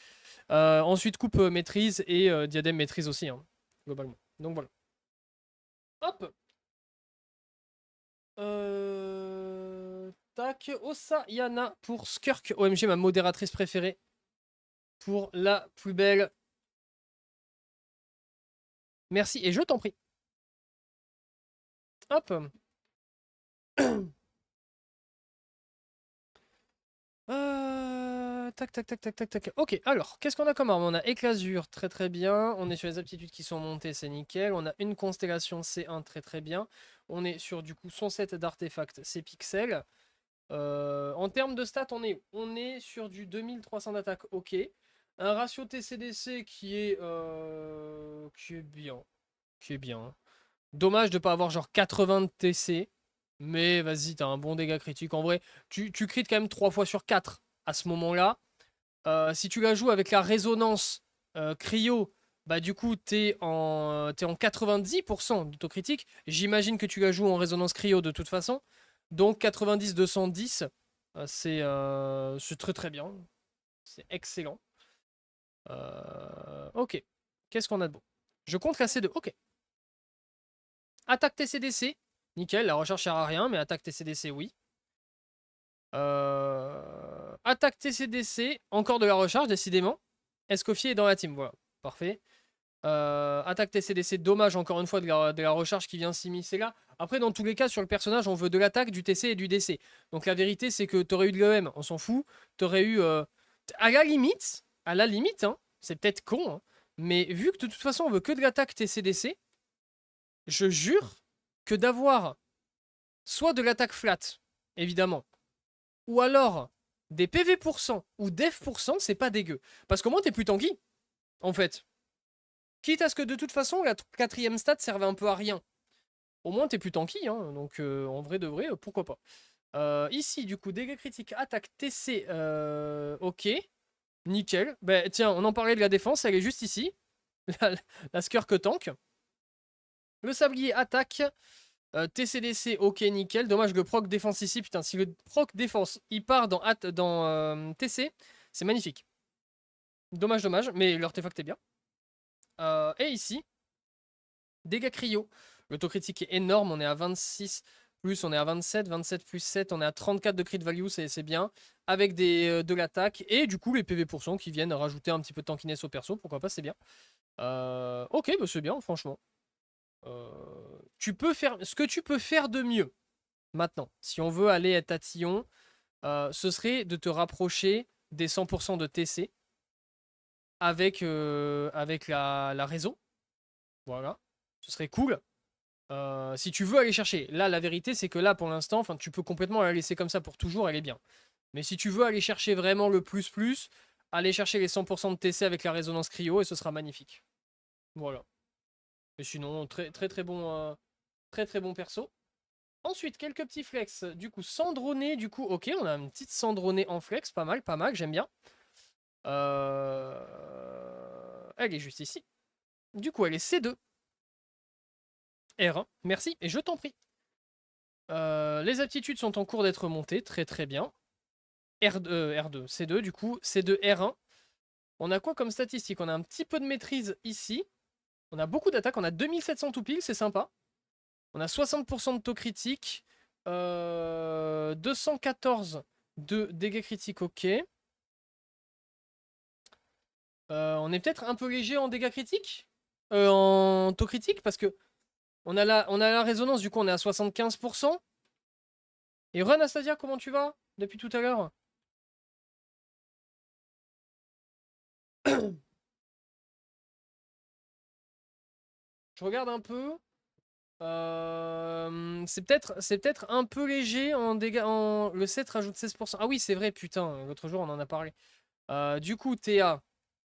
Ensuite, coupe maîtrise et diadème maîtrise aussi, hein, globalement. Donc voilà. Hop. Tac. Osayana pour Skirk. OMG, ma modératrice préférée. Pour la plus belle. Merci et je t'en prie. Hop. Tac, tac, tac, tac, tac, tac. Ok, alors, qu'est-ce qu'on a comme arme? On a éclasure, très très bien. On est sur les aptitudes qui sont montées, c'est nickel. On a une constellation C1, très très bien. On est sur du coup son set d'artefacts, c'est pixel. En termes de stats, on est sur du 2300 d'attaque, ok. Un ratio TCDC qui est bien. Qui est bien. Dommage de ne pas avoir genre 80 de TC. Mais vas-y, t'as un bon dégât critique. En vrai, tu crites quand même 3 fois sur 4 à ce moment-là. Si tu la joues avec la résonance cryo bah du coup, t'es en 90% d'autocritique. J'imagine que tu la joues en résonance cryo de toute façon. Donc 90-210, c'est très très bien. C'est excellent. Ok. Qu'est-ce qu'on a de beau? Je compte la C2. Ok. Attaque TCDC. Nickel, la recherche sert à rien, mais attaque TCDC, oui. Attaque TCDC. Encore de la recharge, décidément. Escoffier est dans la team, voilà. Parfait. Attaque TCDC, dommage encore une fois de la recharge qui vient s'immiscer là. Après, dans tous les cas, sur le personnage, on veut de l'attaque, du TC et du DC. Donc la vérité, c'est que t'aurais eu de l'EM, on s'en fout. T'aurais eu. À la limite, hein, c'est peut-être con, hein, mais vu que de toute façon, on veut que de l'attaque TCDC, je jure que d'avoir soit de l'attaque flat, évidemment, ou alors des PV% ou def%, c'est pas dégueu. Parce qu'au moins, t'es plus tanky, en fait. Quitte à ce que de toute façon, la quatrième stat servait un peu à rien. Au moins, t'es plus tanky, hein, donc en vrai de vrai, pourquoi pas. Ici, du coup, dégâts critiques, attaque TC, ok. Nickel. Bah, tiens, on en parlait de la défense, elle est juste ici. La Skirk tank. Le sablier attaque. TCDC, ok, nickel. Dommage le proc défense ici. Putain, si le proc défense, il part dans TC, c'est magnifique. Dommage, dommage, mais l'artefact est bien. Et ici, dégâts cryo. L'autocritique est énorme, on est à 26 plus, on est à 27, 27 plus 7, on est à 34 de crit value, c'est bien. Avec de l'attaque, et du coup les PV% qui viennent rajouter un petit peu de tankiness au perso, pourquoi pas, c'est bien. Ok, bah c'est bien, franchement. Tu peux faire ce que tu peux faire de mieux, maintenant, si on veut aller à tatillon, ce serait de te rapprocher des 100% de TC avec la réseau. Voilà, ce serait cool. Si tu veux aller chercher, là la vérité c'est que là pour l'instant, enfin tu peux complètement la laisser comme ça pour toujours, elle est bien. Mais si tu veux aller chercher vraiment le plus, aller chercher les 100% de TC avec la résonance cryo et ce sera magnifique. Voilà. Et sinon, très très très bon, très très bon perso. Ensuite, quelques petits flex. Du coup, Sandroné, du coup, ok, on a une petite Sandroné en flex, pas mal, j'aime bien. Elle est juste ici. Du coup, elle est C2. R1, merci, et je t'en prie. Les aptitudes sont en cours d'être montées, très très bien. R2, C2 du coup, C2, R1. On a quoi comme statistique? On a un petit peu de maîtrise ici. On a beaucoup d'attaques, on a 2700 tout pile, c'est sympa. On a 60% de taux critique. 214 de dégâts critiques, ok. On est peut-être un peu léger en dégâts critiques, en taux critique, parce que on a la résonance, du coup on est à 75%. Et Anastasia, comment tu vas depuis tout à l'heure? Je regarde un peu. C'est peut-être un peu léger en dégâts. Le 7 rajoute 16%. Ah oui, c'est vrai, putain, l'autre jour on en a parlé. Du coup, t'es à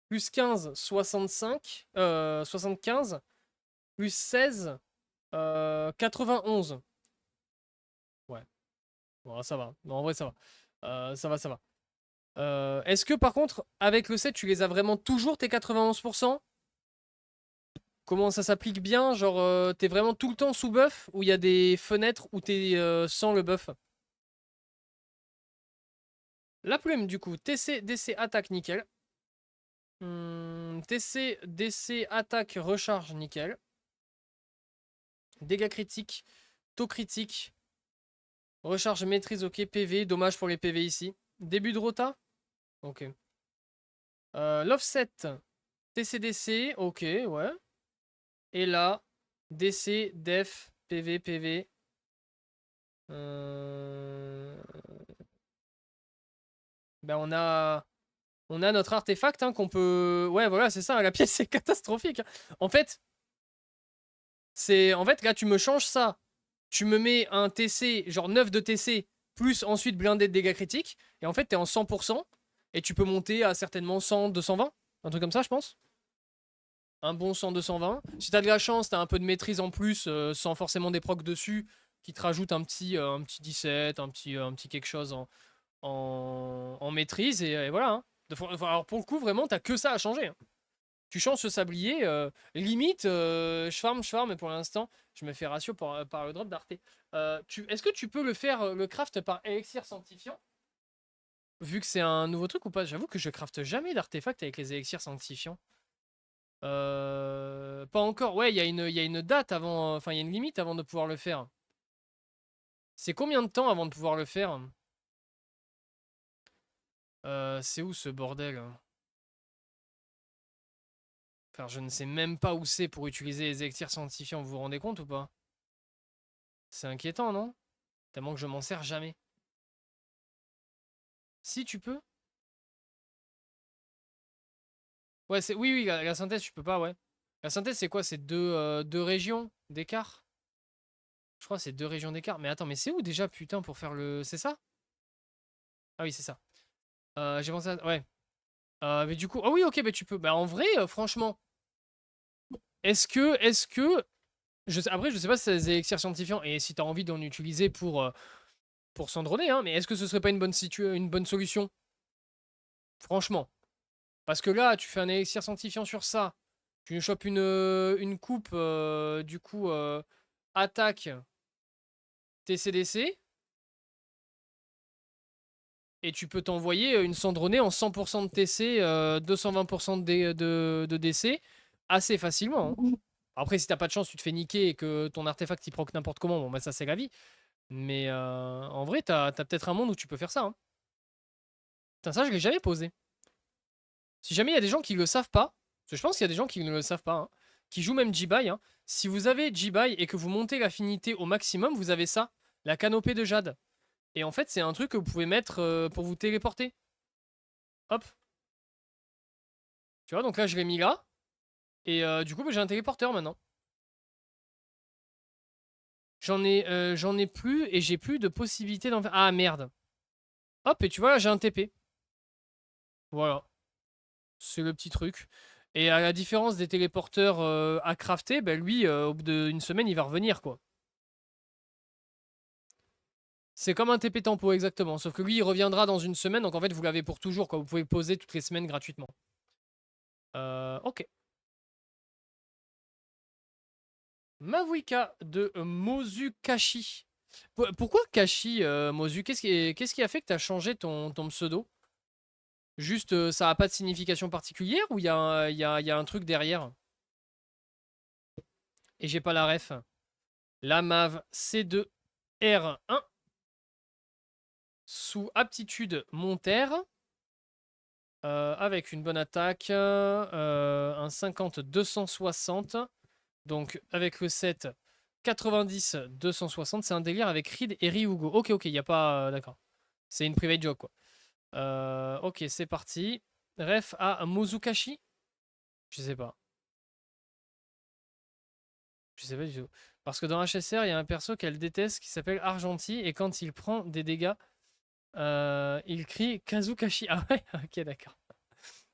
plus 15, 65, 75, plus 16, 91. Ouais, bon, ça va. Non, en vrai, ça va. Ça va, ça va. Est-ce que par contre, avec le 7, tu les as vraiment toujours tes 91%? Comment ça s'applique bien? Genre, t'es vraiment tout le temps sous buff ou il y a des fenêtres où t'es sans le buff? La plume, du coup, TC, DC, attaque, nickel. TC, DC, attaque, recharge, nickel. Dégâts critiques, taux critique, recharge, maîtrise, ok. PV, dommage pour les PV ici. Début de rota? Ok. L'offset, TC, DC, ok, ouais. Et là, DC, def, PV, PV. Ben on a notre artefact hein, qu'on peut... Ouais, voilà, c'est ça, la pièce c'est catastrophique. En fait, là, tu me changes ça. Tu me mets un TC, genre 9 de TC, plus ensuite blindé de dégâts critiques. Et en fait, t'es en 100%. Et tu peux monter à certainement 100, 220. Un truc comme ça, je pense. Un bon 100, 220. Si t'as de la chance, t'as un peu de maîtrise en plus, sans forcément des procs dessus, qui te rajoutent un petit 17, un petit quelque chose en maîtrise. Et voilà. Hein. Alors pour le coup, vraiment, t'as que ça à changer. Hein. Tu changes ce sablier, limite, je farm, et pour l'instant, je me fais ratio par le drop d'Arte. Est-ce que tu peux le faire, le craft par élixir sanctifiant? Vu que c'est un nouveau truc ou pas? J'avoue que je crafte jamais d'artefacts avec les élixirs sanctifiants. Pas encore. Ouais, il y a une date avant, enfin, il y a une limite avant de pouvoir le faire. C'est combien de temps avant de pouvoir le faire? C'est où ce bordel? Enfin, je ne sais même pas où c'est pour utiliser les élixirs sanctifiants, vous vous rendez compte ou pas? C'est inquiétant, non? Tellement que je m'en sers jamais. Si tu peux? Ouais, c'est. Oui, oui, la synthèse, tu peux pas, ouais. La synthèse, c'est quoi? C'est deux régions d'écart? Je crois que c'est deux régions d'écart. Mais attends, mais c'est où déjà, putain, pour faire le. C'est ça? Ah oui, c'est ça. J'ai pensé à. Ouais. Mais du coup. Ah oui, ok, bah tu peux. Bah en vrai, franchement. Est-ce que. Après, je sais pas si c'est des élixirs scientifiants et si t'as envie d'en utiliser pour s'endronner, hein, mais est-ce que ce serait pas une bonne solution? Franchement. Parce que là, tu fais un élixir sanctifiant sur ça. Tu nous chopes une coupe, du coup, attaque TCDC. Et tu peux t'envoyer une cendronnée en 100% de TC, 220% de DC, assez facilement, hein. Après, si t'as pas de chance, tu te fais niquer et que ton artefact il proc n'importe comment, bon bah ça c'est la vie. Mais en vrai, t'as peut-être un monde où tu peux faire ça, hein. Putain, ça je l'ai jamais posé. Si jamais il y a des gens qui le savent pas, parce que je pense qu'il y a des gens qui ne le savent pas, hein, qui jouent même Jibai, hein. Si vous avez Jibai et que vous montez l'affinité au maximum, vous avez ça, la canopée de jade. Et en fait, c'est un truc que vous pouvez mettre pour vous téléporter. Hop. Tu vois, donc là, je l'ai mis là. Et du coup, bah, j'ai un téléporteur maintenant. J'en ai plus et j'ai plus de possibilité d'en faire. Ah merde. Hop, et tu vois, là, j'ai un TP. Voilà. C'est le petit truc. Et à la différence des téléporteurs à crafter, bah, lui, au bout d'une semaine, il va revenir, quoi. C'est comme un TP tempo, exactement. Sauf que lui, il reviendra dans une semaine. Donc en fait, vous l'avez pour toujours, quoi. Vous pouvez le poser toutes les semaines gratuitement. Ok. Mavuika de Mozu Kashi. Pourquoi Kashi, Mozu? Qu'est-ce qui a fait que tu as changé ton pseudo? Juste, ça n'a pas de signification particulière ou il y a un truc derrière? Et j'ai pas la ref. La Mav C2R1 sous aptitude montaire avec une bonne attaque, un 50-260. Donc avec le 7, 90-260. C'est un délire avec Reed et Ryugo. Ok, ok, il n'y a pas. D'accord. C'est une private joke, quoi. Ok, c'est parti. Ref à Mozukashi? Je sais pas. Je sais pas du tout. Parce que dans HSR, il y a un perso qu'elle déteste qui s'appelle Argenti et quand il prend des dégâts, il crie Kazukashi. Ah ouais. Ok, d'accord.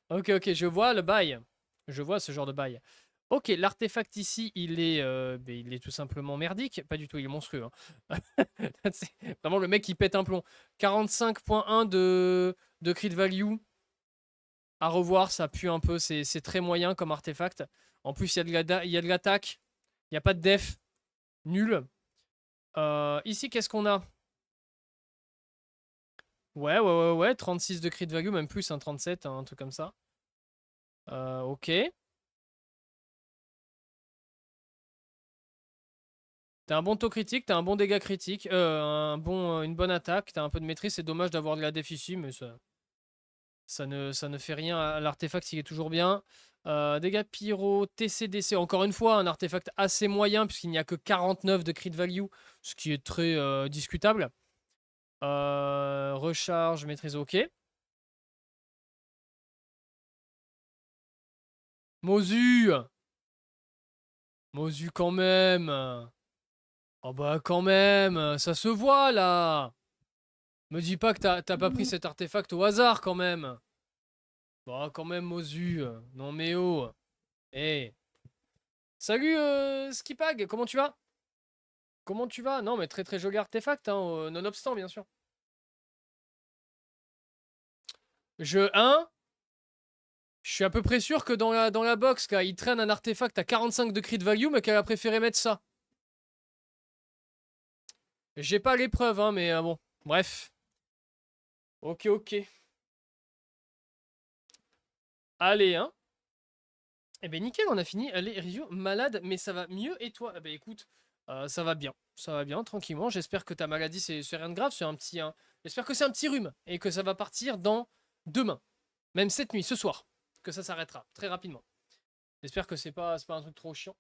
Ok, ok, je vois le bail. Je vois ce genre de bail. Ok, l'artefact ici, il est tout simplement merdique. Pas du tout, il est monstrueux, hein. C'est vraiment le mec qui pète un plomb. 45.1 de crit value. À revoir, ça pue un peu. C'est très moyen comme artefact. En plus, il y a de l'attaque. Il n'y a pas de def. Nul. Ici, qu'est-ce qu'on a? Ouais. 36 de crit value, même plus, un 37, un truc comme ça. Ok. T'as un bon taux critique, t'as un bon dégât critique, une bonne attaque, t'as un peu de maîtrise. C'est dommage d'avoir de la def ici, mais ça ne fait rien à l'artefact, il est toujours bien. Dégâts pyro, TCDC, encore une fois, un artefact assez moyen, puisqu'il n'y a que 49 de crit value, ce qui est très discutable. Recharge, maîtrise, ok. Mozu! Mozu quand même! Oh bah quand même! Ça se voit là! Me dis pas que t'as pas pris cet artefact au hasard quand même! Bah quand même, Mozu! Non mais oh! Eh! Salut Skipag, comment tu vas? Comment tu vas? Non mais très très joli artefact, hein, nonobstant bien sûr. Je 1, Je suis à peu près sûr que dans la box, là, il traîne un artefact à 45 de crit value, mais qu'elle a préféré mettre ça. J'ai pas les preuves, hein, mais bon. Bref. Ok, ok. Allez, hein. Eh ben nickel, on a fini. Allez, Rizio, malade, mais ça va mieux. Et toi? Eh ben écoute, ça va bien. Ça va bien, tranquillement. J'espère que ta maladie, c'est rien de grave. C'est un petit... J'espère que c'est un petit rhume et que ça va partir dans demain. Même cette nuit, ce soir. Que ça s'arrêtera très rapidement. J'espère que c'est pas un truc trop chiant.